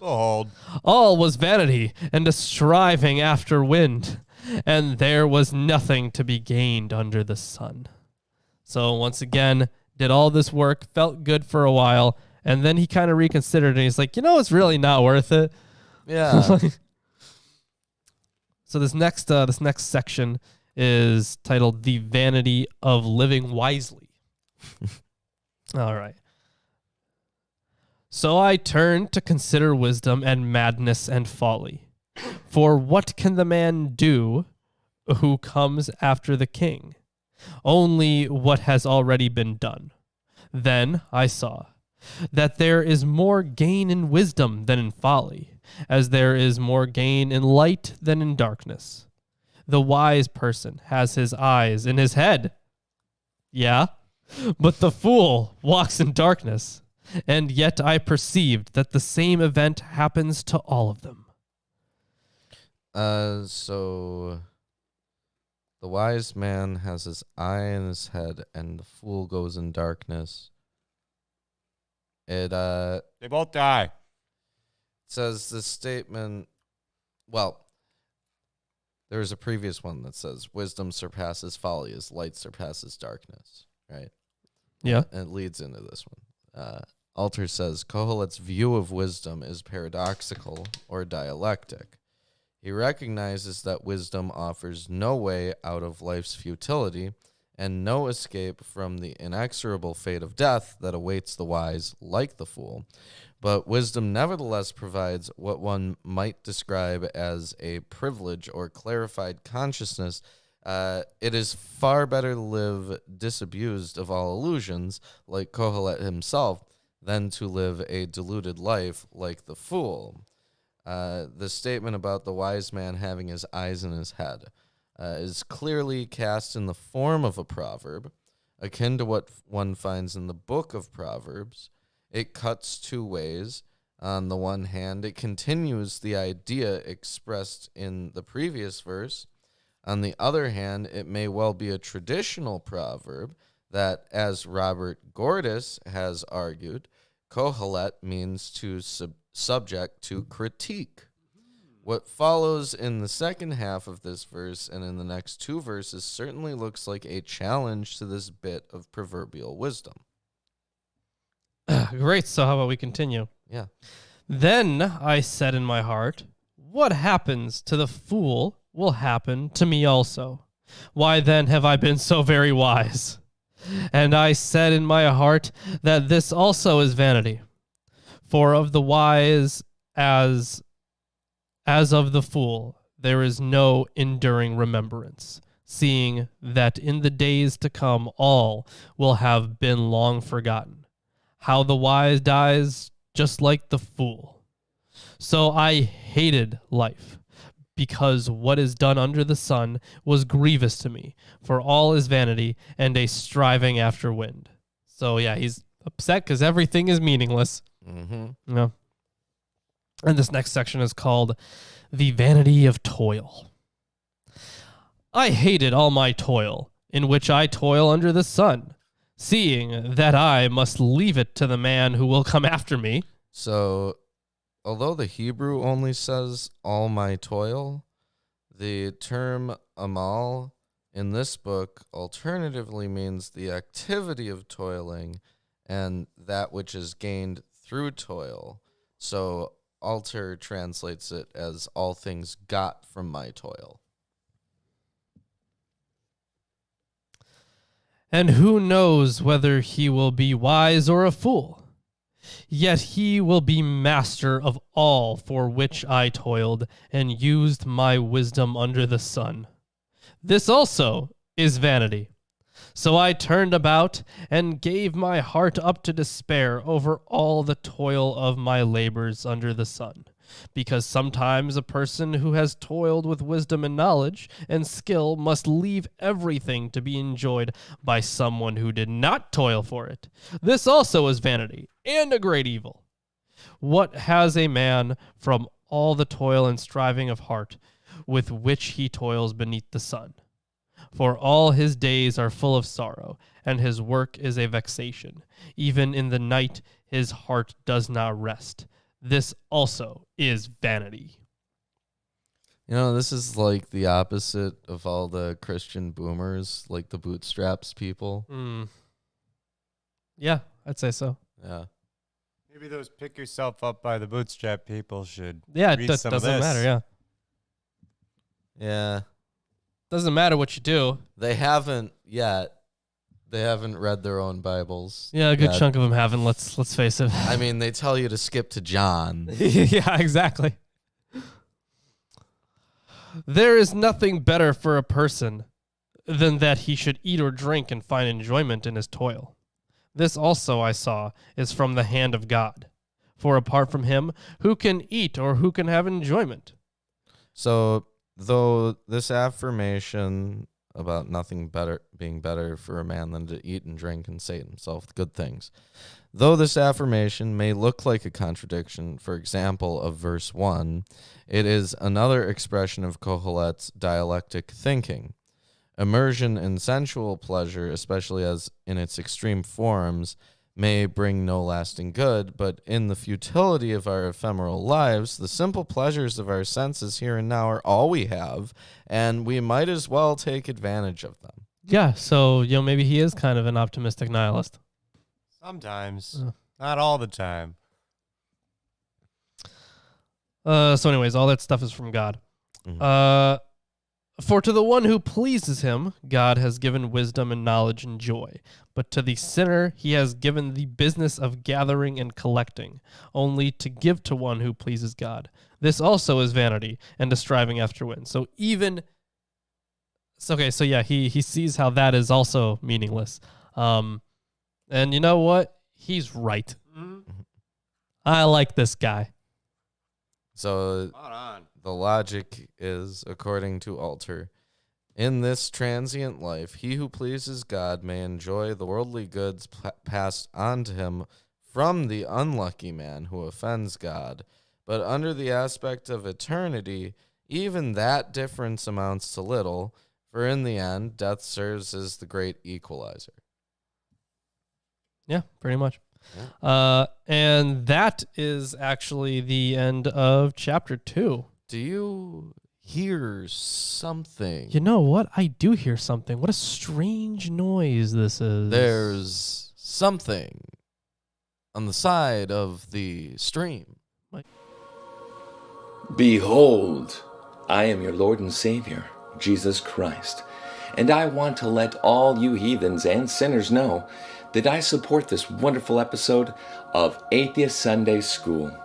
All was vanity and a striving after wind, and there was nothing to be gained under the sun. So once again, did all this work, felt good for a while, and then he kind of reconsidered, and he's like, it's really not worth it. Yeah. So this next section is titled "The Vanity of Living Wisely." All right. So I turned to consider wisdom and madness and folly. For what can the man do who comes after the king? Only what has already been done. Then I saw that there is more gain in wisdom than in folly, as there is more gain in light than in darkness. The wise person has his eyes in his head. Yeah, but the fool walks in darkness. And yet I perceived that the same event happens to all of them. So the wise man has his eye in his head, and the fool goes in darkness. They both die. Says the statement. Well, there's a previous one that says wisdom surpasses folly as light surpasses darkness. Right. Yeah. And it leads into this one. Alter says Kohelet's view of wisdom is paradoxical or dialectic. He recognizes that wisdom offers no way out of life's futility and no escape from the inexorable fate of death that awaits the wise like the fool. But wisdom nevertheless provides what one might describe as a privilege or clarified consciousness. It is far better to live disabused of all illusions, like Kohelet himself, than to live a deluded life like the fool. The statement about the wise man having his eyes in his head is clearly cast in the form of a proverb, akin to what one finds in the book of Proverbs. It cuts two ways. On the one hand, it continues the idea expressed in the previous verse. On the other hand, it may well be a traditional proverb that, as Robert Gordis has argued, Kohelet means to subject to critique. What follows in the second half of this verse and in the next two verses certainly looks like a challenge to this bit of proverbial wisdom. Great, so how about we continue? Yeah. Then I said in my heart, what happens to the fool will happen to me also. Why then have I been so very wise? And I said in my heart that this also is vanity. For of the wise as of the fool, there is no enduring remembrance, seeing that in the days to come all will have been long forgotten. How the wise dies just like the fool. So I hated life, because what is done under the sun was grievous to me, for all is vanity and a striving after wind. So yeah, he's upset because everything is meaningless. Mm-hmm. Yeah. And this next section is called The Vanity of Toil. I hated all my toil, in which I toil under the sun, seeing that I must leave it to the man who will come after me. So, although the Hebrew only says all my toil, the term amal in this book alternatively means the activity of toiling and that which is gained through toil. So, Alter translates it as all things got from my toil. And who knows whether he will be wise or a fool? Yet he will be master of all for which I toiled and used my wisdom under the sun. This also is vanity. So I turned about and gave my heart up to despair over all the toil of my labors under the sun. Because sometimes a person who has toiled with wisdom and knowledge and skill must leave everything to be enjoyed by someone who did not toil for it. This also is vanity and a great evil. What has a man from all the toil and striving of heart with which he toils beneath the sun? For all his days are full of sorrow, and his work is a vexation. Even in the night his heart does not rest. This also is vanity. You know, this is like the opposite of all the Christian boomers, like the bootstraps people. Yeah, I'd say so. Yeah. Maybe those pick yourself up by the bootstrap people should. Yeah, read it some doesn't of this. matter. Yeah, Yeah. doesn't matter what you do. They haven't yet. They haven't read their own Bibles. Yeah, a good yet. chunk of them haven't. Let's face it. I mean, they tell you to skip to John. Yeah, exactly. There is nothing better for a person than that he should eat or drink and find enjoyment in his toil. This also I saw is from the hand of God. For apart from him, who can eat or who can have enjoyment? So, though this affirmation about nothing better being better for a man than to eat and drink and sate himself good things, though this affirmation may look like a contradiction, for example, of verse 1, it is another expression of Kohelet's dialectic thinking. Immersion in sensual pleasure, especially as in its extreme forms, may bring no lasting good, but in the futility of our ephemeral lives, the simple pleasures of our senses here and now are all we have, and we might as well take advantage of them. Yeah, so maybe he is kind of an optimistic nihilist. Sometimes. Not all the time. So anyways, all that stuff is from God. Mhm. For to the one who pleases him, God has given wisdom and knowledge and joy. But to the sinner, he has given the business of gathering and collecting, only to give to one who pleases God. This also is vanity and a striving after wind. So even, okay, so yeah, he sees how that is also meaningless. And you know what? He's right. I like this guy. So the logic is, according to Alter, in this transient life, he who pleases God may enjoy the worldly goods passed on to him from the unlucky man who offends God. But under the aspect of eternity, even that difference amounts to little, for in the end, death serves as the great equalizer. Yeah, pretty much. Yeah. And that is actually the end of chapter 2. Do you hear something? You know what? I do hear something. What a strange noise this is. There's something on the side of the stream. Behold, I am your Lord and Savior, Jesus Christ, and I want to let all you heathens and sinners know that I support this wonderful episode of Atheist Sunday School.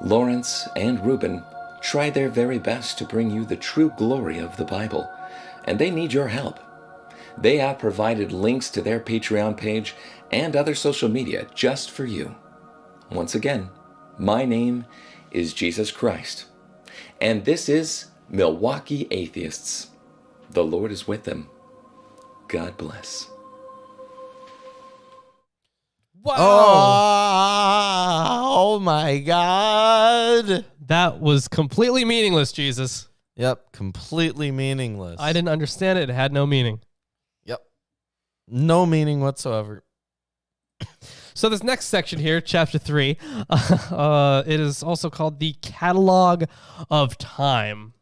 Lawrence and Reuben try their very best to bring you the true glory of the Bible, and they need your help. They have provided links to their Patreon page and other social media just for you. Once again, my name is Jesus Christ, and this is Milwaukee Atheists. The Lord is with them. God bless. Wow. Oh my God. That was completely meaningless, Jesus. Yep, completely meaningless. I didn't understand it. It had no meaning. Yep. No meaning whatsoever. So this next section here, chapter 3, it is also called the Catalog of Time.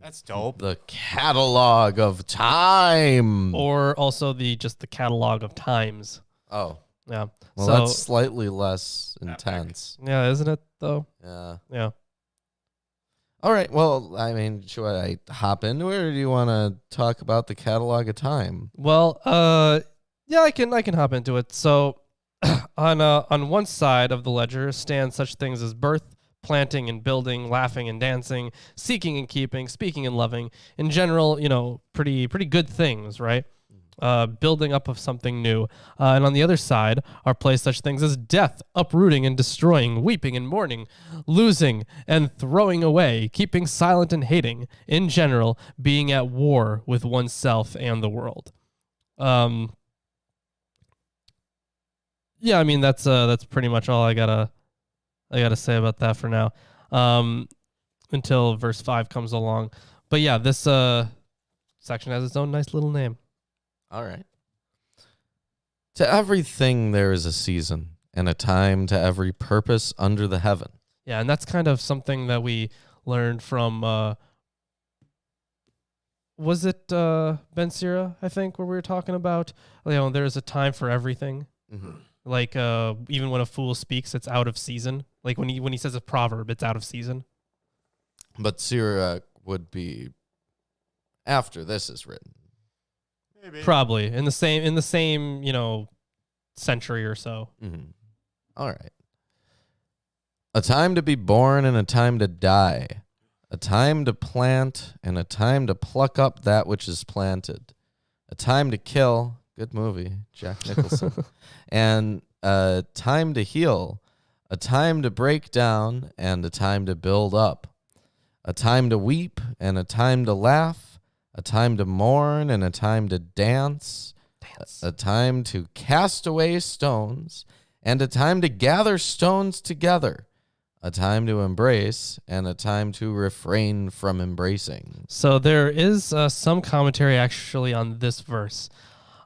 That's dope. The catalog of time. Or also the Catalog of Times. Oh. Yeah. Well, so, that's slightly less intense. yeah, isn't it, though? Yeah. Yeah. All right. Well, I mean, should I hop into it, or do you want to talk about the catalog of time? Well, yeah, I can hop into it. So On one side of the ledger stand such things as birth, planting and building, laughing and dancing, seeking and keeping, speaking and loving. In general, pretty good things, right? Building up of something new. And on the other side are placed such things as death, uprooting and destroying, weeping and mourning, losing and throwing away, keeping silent and hating. In general, being at war with oneself and the world. Yeah, I mean that's pretty much all I gotta say about that for now, until verse 5 comes along. But yeah, this section has its own nice little name. All right. To everything there is a season, and a time to every purpose under the heaven. Yeah, and that's kind of something that we learned from, was it Ben Sira, I think, where we were talking about, there's a time for everything. Mm-hmm. Like, even when a fool speaks, it's out of season. Like when he says a proverb, it's out of season. But Sirach would be after this is written. Maybe. Probably in the same century or so. Mm-hmm. All right. A time to be born and a time to die. A time to plant and a time to pluck up that which is planted. A time to kill. Good movie, Jack Nicholson. And a time to heal. A time to break down and a time to build up. A time to weep and a time to laugh. A time to mourn and a time to dance. A time to cast away stones and a time to gather stones together. A time to embrace and a time to refrain from embracing. So there is some commentary actually on this verse.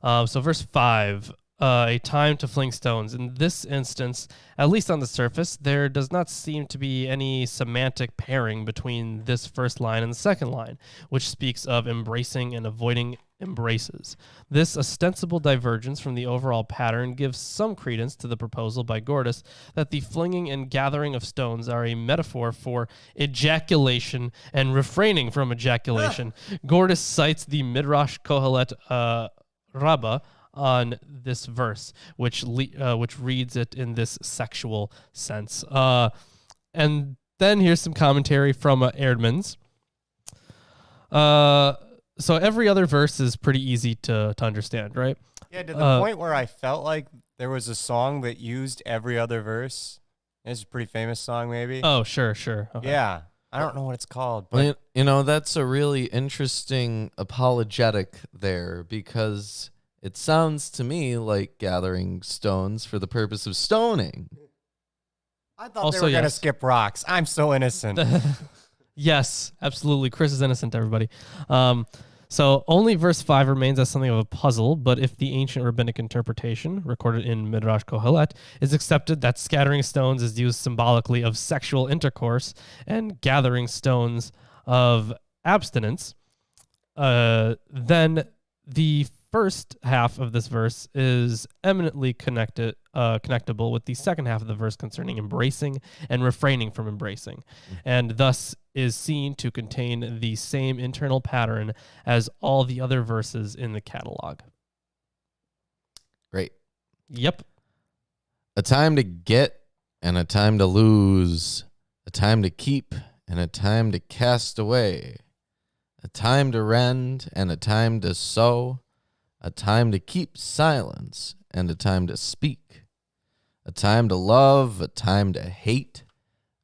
So verse 5, a time to fling stones. In this instance, at least on the surface, there does not seem to be any semantic pairing between this first line and the second line, which speaks of embracing and avoiding embraces. This ostensible divergence from the overall pattern gives some credence to the proposal by Gordis that the flinging and gathering of stones are a metaphor for ejaculation and refraining from ejaculation. Gordis cites the Midrash Kohelet Rabbah on this verse, which reads it in this sexual sense. And then here's some commentary from Erdman's. So every other verse is pretty easy to understand, right? Yeah, to the point where I felt like there was a song that used every other verse. It's a pretty famous song, maybe. Oh, sure. Okay. Yeah. I don't know what it's called, but That's a really interesting apologetic there, because it sounds to me like gathering stones for the purpose of stoning. I thought they were going to skip rocks. I'm so innocent. Yes, absolutely. Chris is innocent, everybody. So only verse 5 remains as something of a puzzle, but if the ancient rabbinic interpretation, recorded in Midrash Kohelet, is accepted that scattering stones is used symbolically of sexual intercourse and gathering stones of abstinence, then the first half of this verse is eminently connectable with the second half of the verse concerning embracing and refraining from embracing, and thus is seen to contain the same internal pattern as all the other verses in the catalog. Great. Yep. A time to get and a time to lose. A time to keep and a time to cast away. A time to rend and a time to sow. A time to keep silence and a time to speak. A time to love, a time to hate.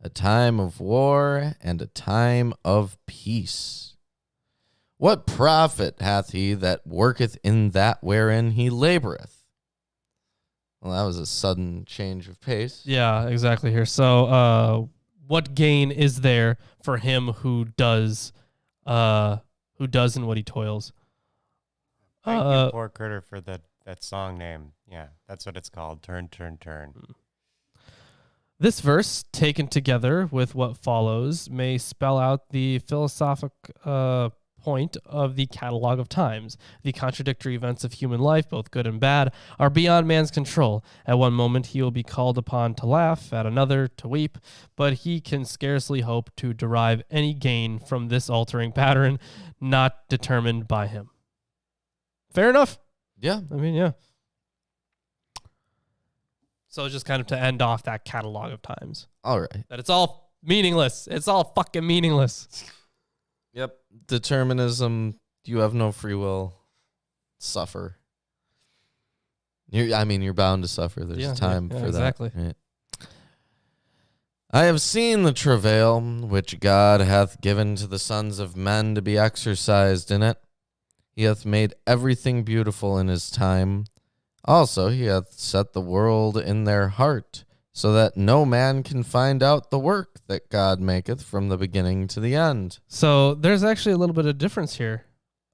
A time of war and a time of peace. What profit hath he that worketh in that wherein he laboreth? Well, that was a sudden change of pace. Yeah, exactly here. So, what gain is there for him who does in what he toils? Thank you, poor critter, for that song name. Yeah, that's what it's called. Turn, turn, turn. This verse, taken together with what follows, may spell out the philosophic point of the catalog of times. The contradictory events of human life, both good and bad, are beyond man's control. At one moment he will be called upon to laugh, at another to weep, but he can scarcely hope to derive any gain from this altering pattern, not determined by him. Fair enough? Yeah. I mean, yeah. So just kind of to end off that catalog of times. All right. That it's all meaningless. It's all fucking meaningless. Yep. Determinism. You have no free will. Suffer. You're bound to suffer. There's time for exactly. that. Right? I have seen the travail which God hath given to the sons of men to be exercised in it. He hath made everything beautiful in his time. Also, he hath set the world in their heart, so that no man can find out the work that God maketh from the beginning to the end. So there's actually a little bit of difference here.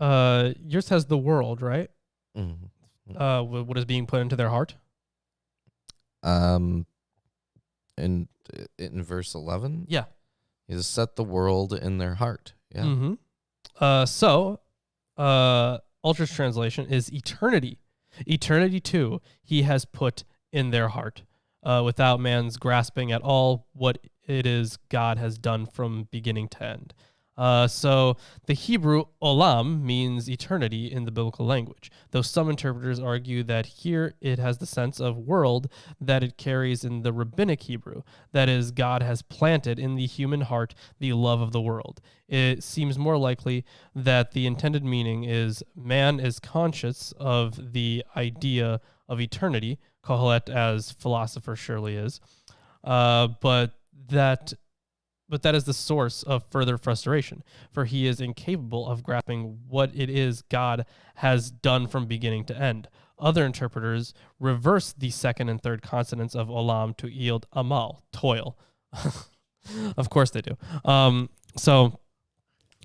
Yours has the world, right? Mm-hmm. What is being put into their heart? In verse 11, Yeah. he has set the world in their heart. Yeah. Mm-hmm. Ultra's translation is eternity. Eternity too, he has put in their heart, without man's grasping at all what it is God has done from beginning to end. So the Hebrew olam means eternity in the biblical language, though some interpreters argue that here it has the sense of world that it carries in the rabbinic Hebrew. That is, God has planted in the human heart the love of the world. It seems more likely that the intended meaning is man is conscious of the idea of eternity, Kohelet as philosopher surely is, but that is the source of further frustration, for he is incapable of grasping what it is God has done from beginning to end. Other interpreters reverse the second and third consonants of olam to yield amal, toil. Of course they do. So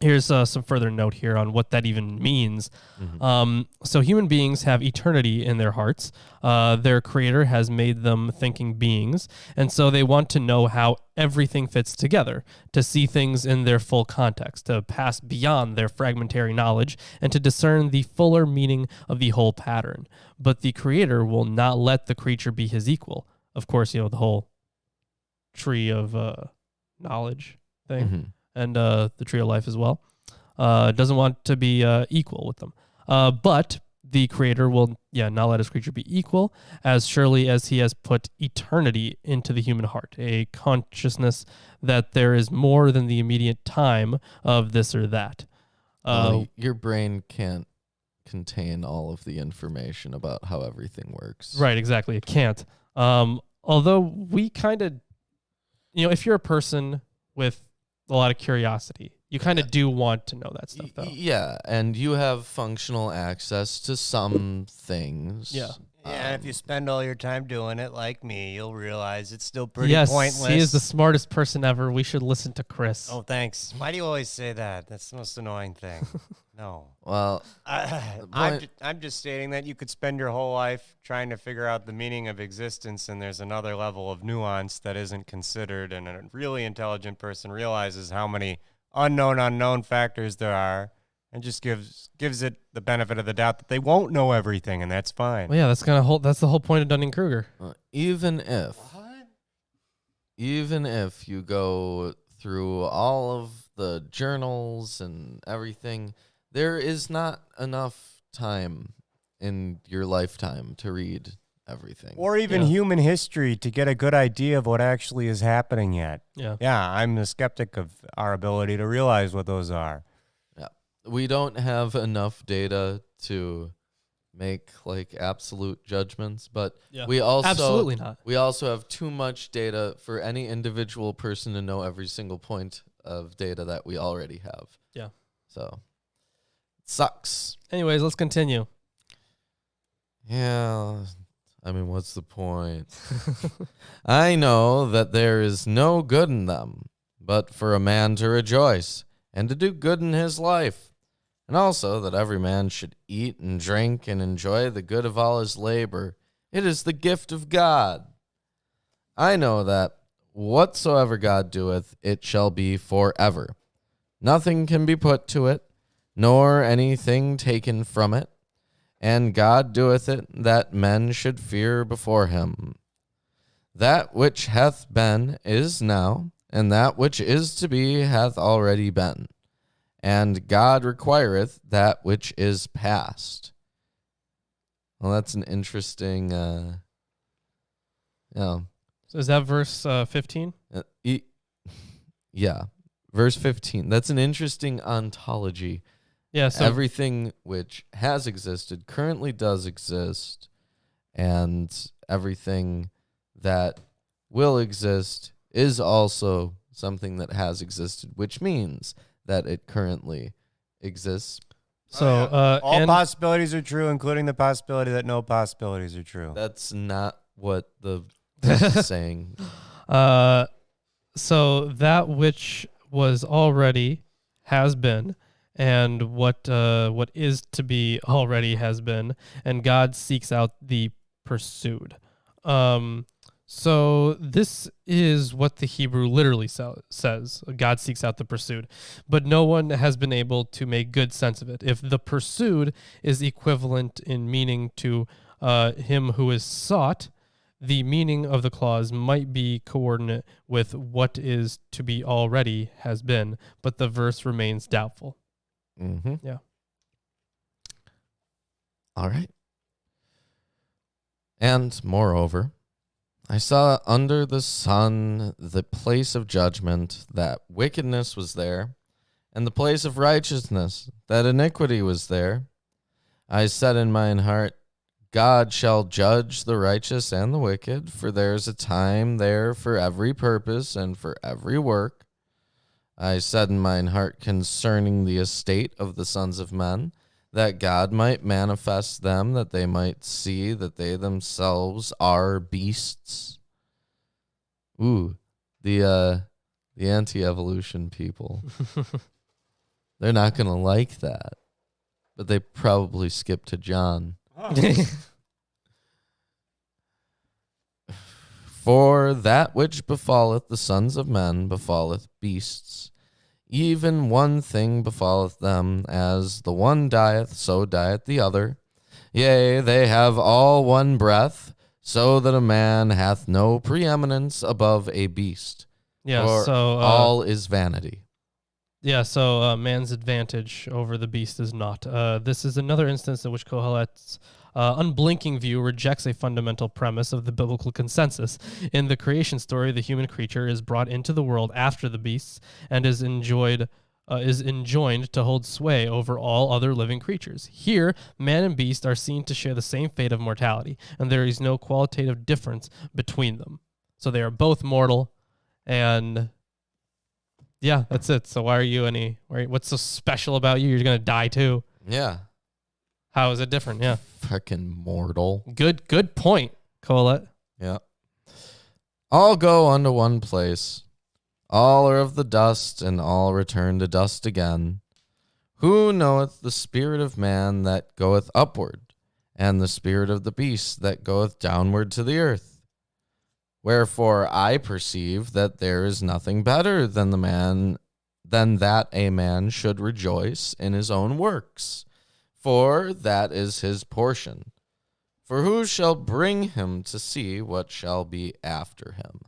here's some further note here on what that even means. Mm-hmm. So human beings have eternity in their hearts. Their creator has made them thinking beings, and so they want to know how everything fits together, to see things in their full context, to pass beyond their fragmentary knowledge, and to discern the fuller meaning of the whole pattern. But the creator will not let the creature be his equal. Of course, the whole tree of knowledge thing. Mm-hmm. And the tree of life as well, doesn't want to be equal with them. But the creator will, not let his creature be equal, as surely as he has put eternity into the human heart, a consciousness that there is more than the immediate time of this or that. Your brain can't contain all of the information about how everything works. Right, exactly. It can't. Although we kind of, if you're a person with a lot of curiosity, you kind of do want to know that stuff, though. Yeah, and you have functional access to some things. Yeah. And if you spend all your time doing it like me, you'll realize it's still pretty pointless. He is the smartest person ever. We should listen to Chris. Oh, thanks. Why do you always say that? That's the most annoying thing. No. Well, I'm just stating that you could spend your whole life trying to figure out the meaning of existence, and there's another level of nuance that isn't considered, and a really intelligent person realizes how many unknown factors there are, and just gives it the benefit of the doubt that they won't know everything, and that's fine. Well, yeah, that's the whole point of Dunning-Kruger. Even if you go through all of the journals and everything, there is not enough time in your lifetime to read everything. Or even human history to get a good idea of what actually is happening yet. Yeah. Yeah, I'm a skeptic of our ability to realize what those are. Yeah. We don't have enough data to make absolute judgments, but we also absolutely not. We also have too much data for any individual person to know every single point of data that we already have. Yeah. So sucks. Anyways, let's continue. Yeah. What's the point? I know that there is no good in them, but for a man to rejoice and to do good in his life, and also that every man should eat and drink and enjoy the good of all his labor. It is the gift of God. I know that whatsoever God doeth, it shall be forever. Nothing can be put to it, nor anything taken from it. And God doeth it that men should fear before him. That which hath been is now, and that which is to be hath already been. And God requireth that which is past. Well, that's an interesting Yeah. So is that verse 15? Yeah. Verse 15. That's an interesting ontology. Yeah. So Everything which has existed currently does exist, and everything that will exist is also something that has existed, which means that it currently exists. All and possibilities are true, including the possibility that no possibilities are true. That's not what the text is saying. So that which was already has been, and what is to be already has been, and God seeks out the pursued. So this is what the Hebrew literally says. God seeks out the pursued, but no one has been able to make good sense of it. If the pursued is equivalent in meaning to him who is sought, the meaning of the clause might be coordinate with what is to be already has been, but the verse remains doubtful. Mm-hmm. Yeah. All right. And moreover, I saw under the sun the place of judgment, that wickedness was there, and the place of righteousness, that iniquity was there. I said in mine heart, God shall judge the righteous and the wicked, for there is a time there for every purpose and for every work. I said in mine heart concerning the estate of the sons of men, that God might manifest them, that they might see that they themselves are beasts. Ooh, the anti-evolution people. They're not going to like that, but they probably skip to John. For that which befalleth the sons of men befalleth beasts. Even one thing befalleth them, as the one dieth, so dieth the other. Yea, they have all one breath, so that a man hath no preeminence above a beast. Yeah. For So all is vanity. Yeah, so man's advantage over the beast is not. This is another instance in which Kohelet's unblinking view rejects a fundamental premise of the biblical consensus. In the creation story, the human creature is brought into the world after the beasts and is enjoined to hold sway over all other living creatures. Here, man and beast are seen to share the same fate of mortality, and there is no qualitative difference between them. So they are both mortal, and yeah, that's it. So why are you what's so special about you? You're going to die too. Yeah. How is it different? Yeah. Fucking mortal. Good point, Colette. Yeah. All go unto one place. All are of the dust, and all return to dust again. Who knoweth the spirit of man that goeth upward, and the spirit of the beast that goeth downward to the earth? Wherefore I perceive that there is nothing better than that a man should rejoice in his own works, for that is his portion. For who shall bring him to see what shall be after him?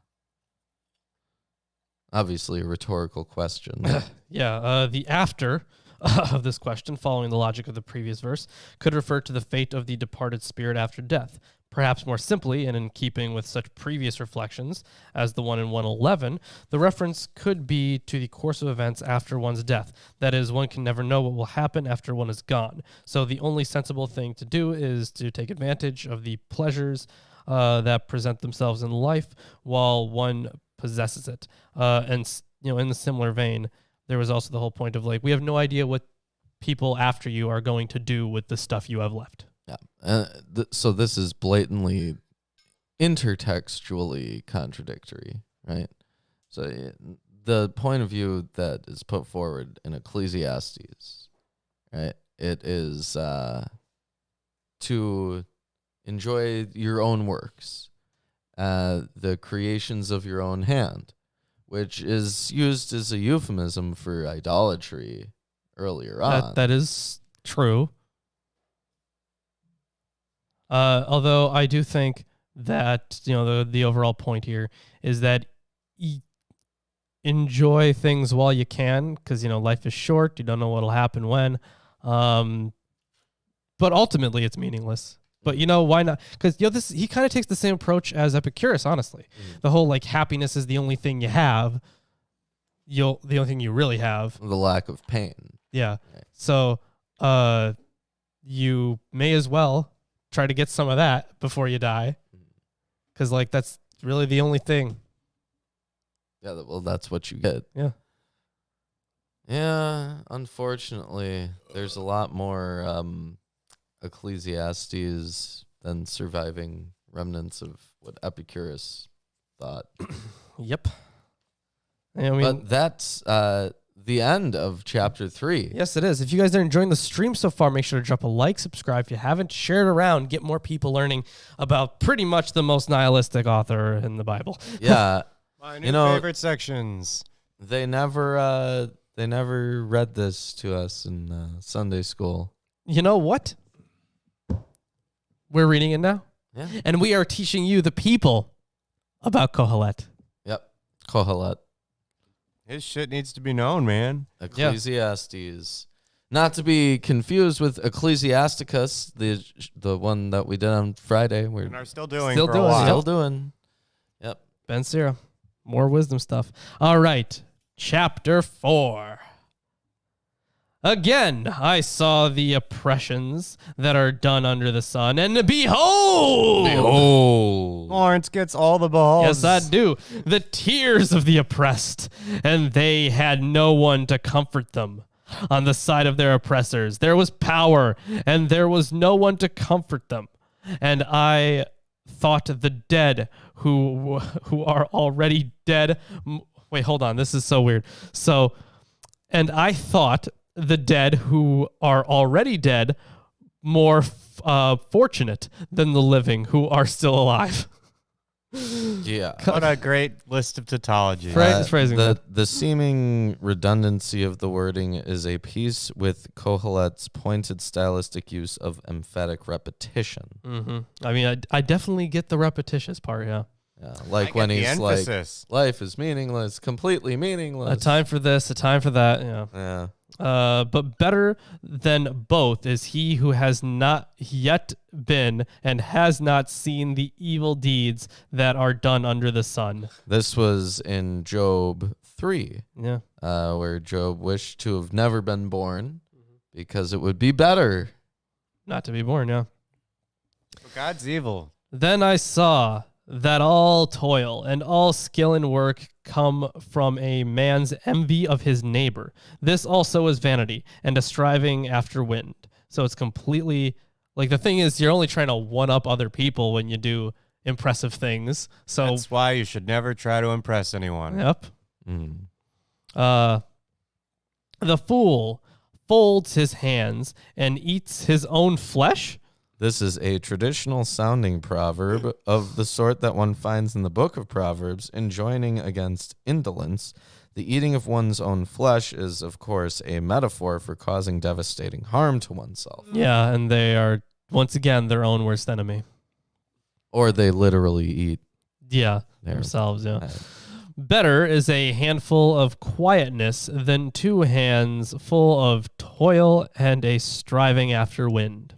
Obviously a rhetorical question. Yeah, the after of this question, following the logic of the previous verse, could refer to the fate of the departed spirit after death. Perhaps more simply, and in keeping with such previous reflections as the one in 111, the reference could be to the course of events after one's death. That is, one can never know what will happen after one is gone. So the only sensible thing to do is to take advantage of the pleasures that present themselves in life while one possesses it. And in the similar vein, there was also the whole point of we have no idea what people after you are going to do with the stuff you have left. Yeah. So this is blatantly intertextually contradictory, right? So the point of view that is put forward in Ecclesiastes, right? It is to enjoy your own works, the creations of your own hand, which is used as a euphemism for idolatry earlier on. That is true. Although I do think that the overall point here is that enjoy things while you can, because life is short. You don't know what'll happen when. But ultimately, it's meaningless. But why not? Because this he kind of takes the same approach as Epicurus. Honestly, the whole like happiness is the only thing you have. The only thing you really have. The lack of pain. Yeah. Right. So, you may as well try to get some of that before you die, because like that's really the only thing. Yeah. Well, that's what you get. Yeah. Yeah. Unfortunately, there's a lot more Ecclesiastes than surviving remnants of what Epicurus thought. Yep. I mean, But that's the end of chapter 3. yes, it is. If you guys are enjoying the stream so far, make sure to drop a like, subscribe if you haven't, share it around, get more people learning about pretty much the most nihilistic author in the Bible. Yeah. My You know- favorite sections. They never read this to us in Sunday school. You know what? We're reading it now, Yeah. and we are teaching you, the people, about Kohelet. Yep. Kohelet. His shit needs to be known, man. Ecclesiastes. Not to be confused with Ecclesiasticus, the one that we did on Friday. We're And are still doing Still for doing, a while. still doing. Yep. Ben Sira, more wisdom stuff. All right, chapter 4. Again, I saw the oppressions that are done under the sun, and behold! Behold. Lawrence gets all the balls. Yes, I do. The tears of the oppressed, and they had no one to comfort them. On the side of their oppressors, there was power, and there was no one to comfort them. And I thought the dead who are already dead. Wait, hold on. This is so weird. And I thought the dead who are already dead more fortunate than the living who are still alive. Yeah. What a great list of tautology. Phrasing. The seeming redundancy of the wording is a piece with Kohelet's pointed stylistic use of emphatic repetition. Mm-hmm. I mean, I definitely get the repetitious part, yeah. Yeah, I like get when the he's emphasis. like, life is meaningless, completely meaningless. A time for this, a time for that, yeah. Yeah. But better than both is he who has not yet been and has not seen the evil deeds that are done under the sun. This was in Job 3, Yeah. where Job wished to have never been born because it would be better. Not to be born, yeah. God's evil. Then I saw that all toil and all skill in work come from a man's envy of his neighbor. This also is vanity and a striving after wind. So it's completely, like, the thing is, you're only trying to one-up other people when you do impressive things. So, That's why you should never try to impress anyone. yep. Mm. The fool folds his hands and eats his own flesh. This is a traditional sounding proverb of the sort that one finds in the book of Proverbs, enjoining against indolence. The eating of one's own flesh is, of course, a metaphor for causing devastating harm to oneself. Yeah, and they are, once again, their own worst enemy. Or they literally eat Yeah, their themselves, yeah. head. Better is a handful of quietness than 2 hands full of toil and a striving after wind.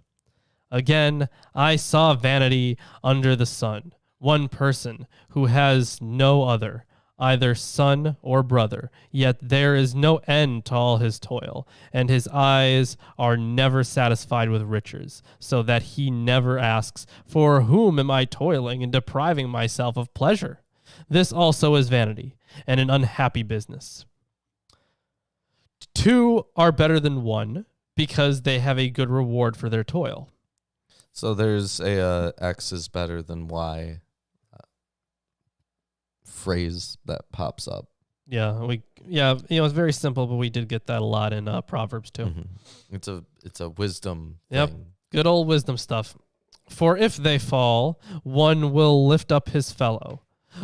Again, I saw vanity under the sun, one person who has no other, either son or brother, yet there is no end to all his toil, and his eyes are never satisfied with riches, so that he never asks, for whom am I toiling and depriving myself of pleasure? This also is vanity, and an unhappy business. 2 are better than 1, because they have a good reward for their toil. So there's a X is better than Y phrase that pops up. Yeah, it's very simple, but we did get that a lot in Proverbs too. Mhm. It's a wisdom Yep. thing. Good old wisdom stuff. For if they fall, one will lift up his fellow.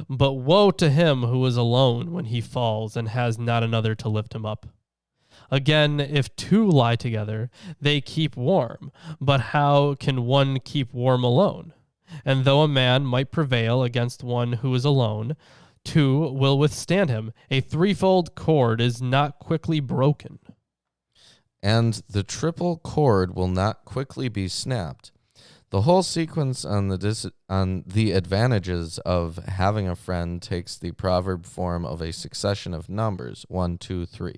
But woe to him who is alone when he falls and has not another to lift him up. Again, if 2 lie together, they keep warm. But how can one keep warm alone? And though a man might prevail against one who is alone, 2 will withstand him. A threefold cord is not quickly broken. And the triple cord will not quickly be snapped. The whole sequence on the advantages of having a friend takes the proverb form of a succession of numbers, 1, 2, 3.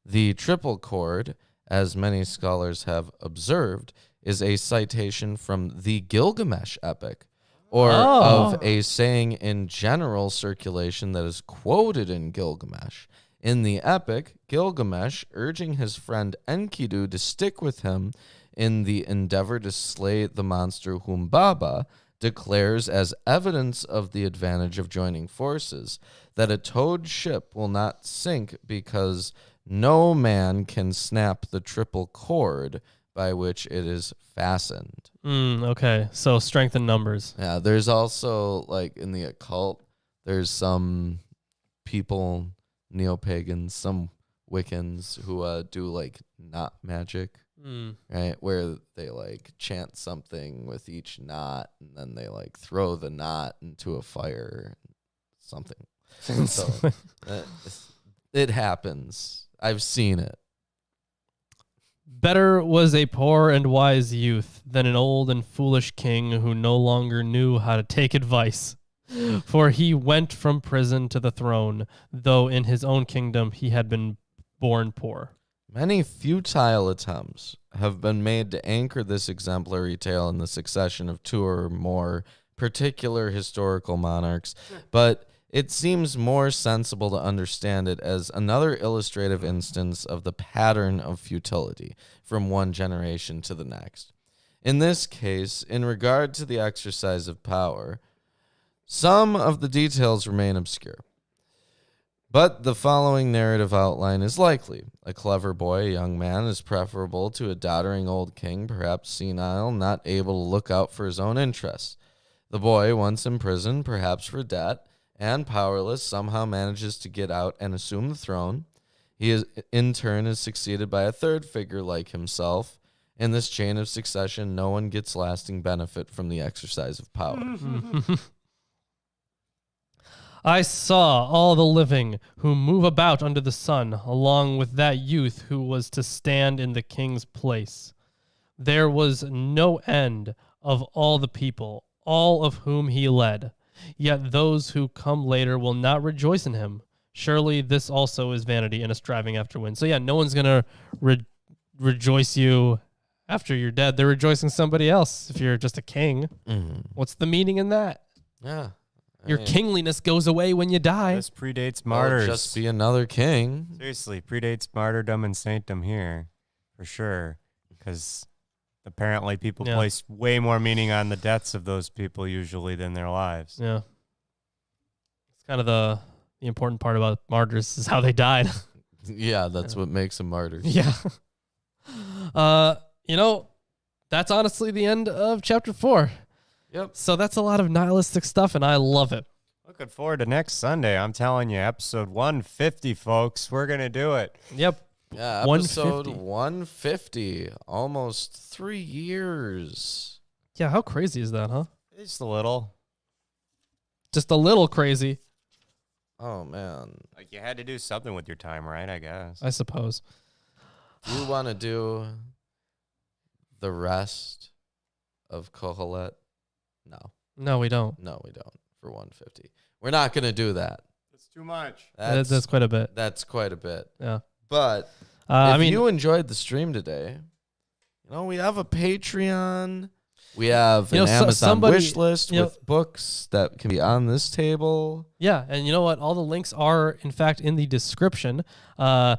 The triple chord, as many scholars have observed, is a citation from the Gilgamesh epic, or of a saying in general circulation that is quoted in Gilgamesh. In the epic, Gilgamesh, urging his friend Enkidu to stick with him in the endeavor to slay the monster Humbaba, declares as evidence of the advantage of joining forces that a towed ship will not sink because no man can snap the triple cord by which it is fastened. Okay, so strength in numbers. Yeah, there's also, like, in the occult, there's some people, neo-pagans, some Wiccans who do, like, knot magic. Right, where they like chant something with each knot, and then they like throw the knot into a fire, something. So it happens. I've seen it. Better was a poor and wise youth than an old and foolish king who no longer knew how to take advice. For he went from prison to the throne, though in his own kingdom he had been born poor. Many futile attempts have been made to anchor this exemplary tale in the succession of 2 or more particular historical monarchs, but it seems more sensible to understand it as another illustrative instance of the pattern of futility from one generation to the next. In this case, in regard to the exercise of power, some of the details remain obscure. But the following narrative outline is likely. A clever boy, a young man, is preferable to a doddering old king, perhaps senile, not able to look out for his own interests. The boy, once in prison, perhaps for debt, and powerless, somehow manages to get out and assume the throne. He is, in turn, is succeeded by a third figure like himself. In this chain of succession, no one gets lasting benefit from the exercise of power. I saw all the living who move about under the sun, along with that youth who was to stand in the king's place. There was no end of all the people, all of whom he led. Yet those who come later will not rejoice in him. Surely this also is vanity and a striving after wind. So yeah, no one's going to rejoice you after you're dead. They're rejoicing somebody else if you're just a king. What's the meaning in that? Yeah. Your kingliness goes away when you die. This predates martyrs. Just be another king. Seriously, predates martyrdom and saintdom here, for sure. Because apparently people place way more meaning on the deaths of those people usually than their lives. Yeah. It's kind of the important part about martyrs is how they died. Yeah, that's what makes them martyrs. Yeah. That's honestly the end of chapter 4. Yep. So that's a lot of nihilistic stuff, and I love it. Looking forward to next Sunday. I'm telling you, episode 150, folks. We're going to do it. Yep. Yeah, episode 150. Almost 3 years. Yeah, how crazy is that, huh? Just a little. Just a little crazy. Oh, man. Like, you had to do something with your time, right? I guess. I suppose. Do you want to do the rest of Kohelet? No, we don't. No, we don't. For 150. We're not going to do that. That's too much. That's quite a bit. That's quite a bit. Yeah. But if you enjoyed the stream today, we have a Patreon. We have an Amazon wish list with books that can be on this table. Yeah, and you know what? All the links are, in fact, in the description. For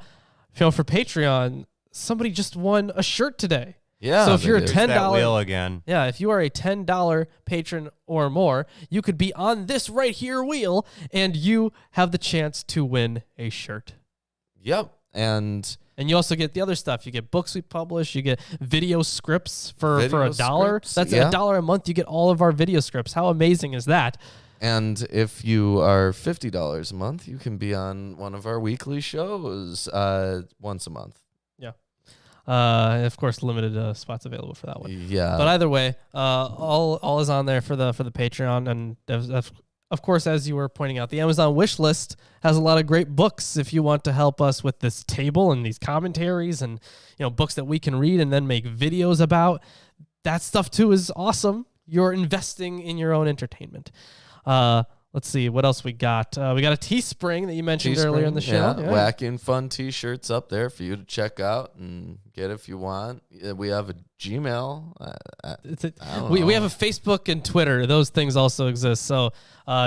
Patreon, somebody just won a shirt today. Yeah. So if you're a $10 that wheel again. Yeah, if you are a $10 patron or more, you could be on this right here wheel, and you have the chance to win a shirt. Yep. And you also get the other stuff. You get books we publish. You get video scripts for $1. That's $1 a month. You get all of our video scripts. How amazing is that? And if you are $50 a month, you can be on one of our weekly shows once a month. Yeah. Of course, limited spots available for that one. Yeah. But either way, all is on there for the Patreon, and of course, as you were pointing out, the Amazon wish list has a lot of great books. If you want to help us with this table and these commentaries, and books that we can read and then make videos about, that stuff too is awesome. You're investing in your own entertainment. Let's see what else we got. We got a Teespring that you mentioned earlier in the show. Yeah, wacky and fun T-shirts up there for you to check out and get if you want. We have a Gmail. We have a Facebook and Twitter. Those things also exist. So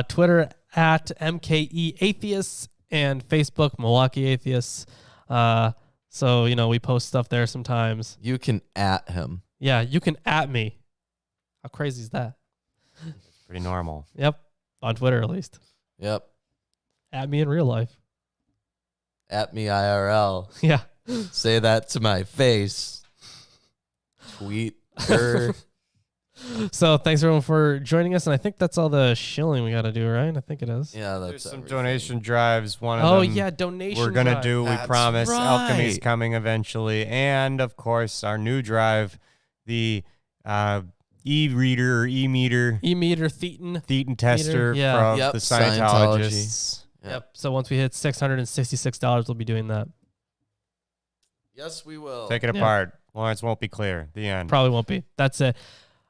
Twitter at MKE Atheists and Facebook Milwaukee Atheists. So we post stuff there sometimes. You can at him. Yeah, you can at me. How crazy is that? It's pretty normal. Yep. On Twitter, at least. Yep. At me in real life. At me IRL. Yeah. Say that to my face. Tweet her. So thanks everyone for joining us, and I think that's all the shilling we got to do, right? I think it is. Yeah, that's There's some everything. donation drives. One of them donation. we're gonna drive. do. We That's promise. Alchemy's right. coming eventually, and of course our new drive, the e-reader or e-meter E-meter Thetan. Thetan tester Yeah. from Yep, the Scientology. Scientologists. Yep. So once we hit $666, we'll be doing that. Yes, we will. Take it Yeah. apart. Lawrence won't be clear. The end. Probably won't be. That's it.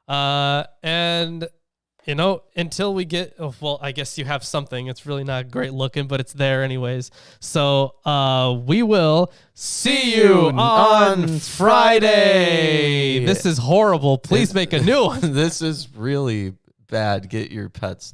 And until we get, I guess you have something. It's really not great looking, but it's there anyways. So we will see you on Friday. This is horrible. Please make a new one. This is really bad. Get your pets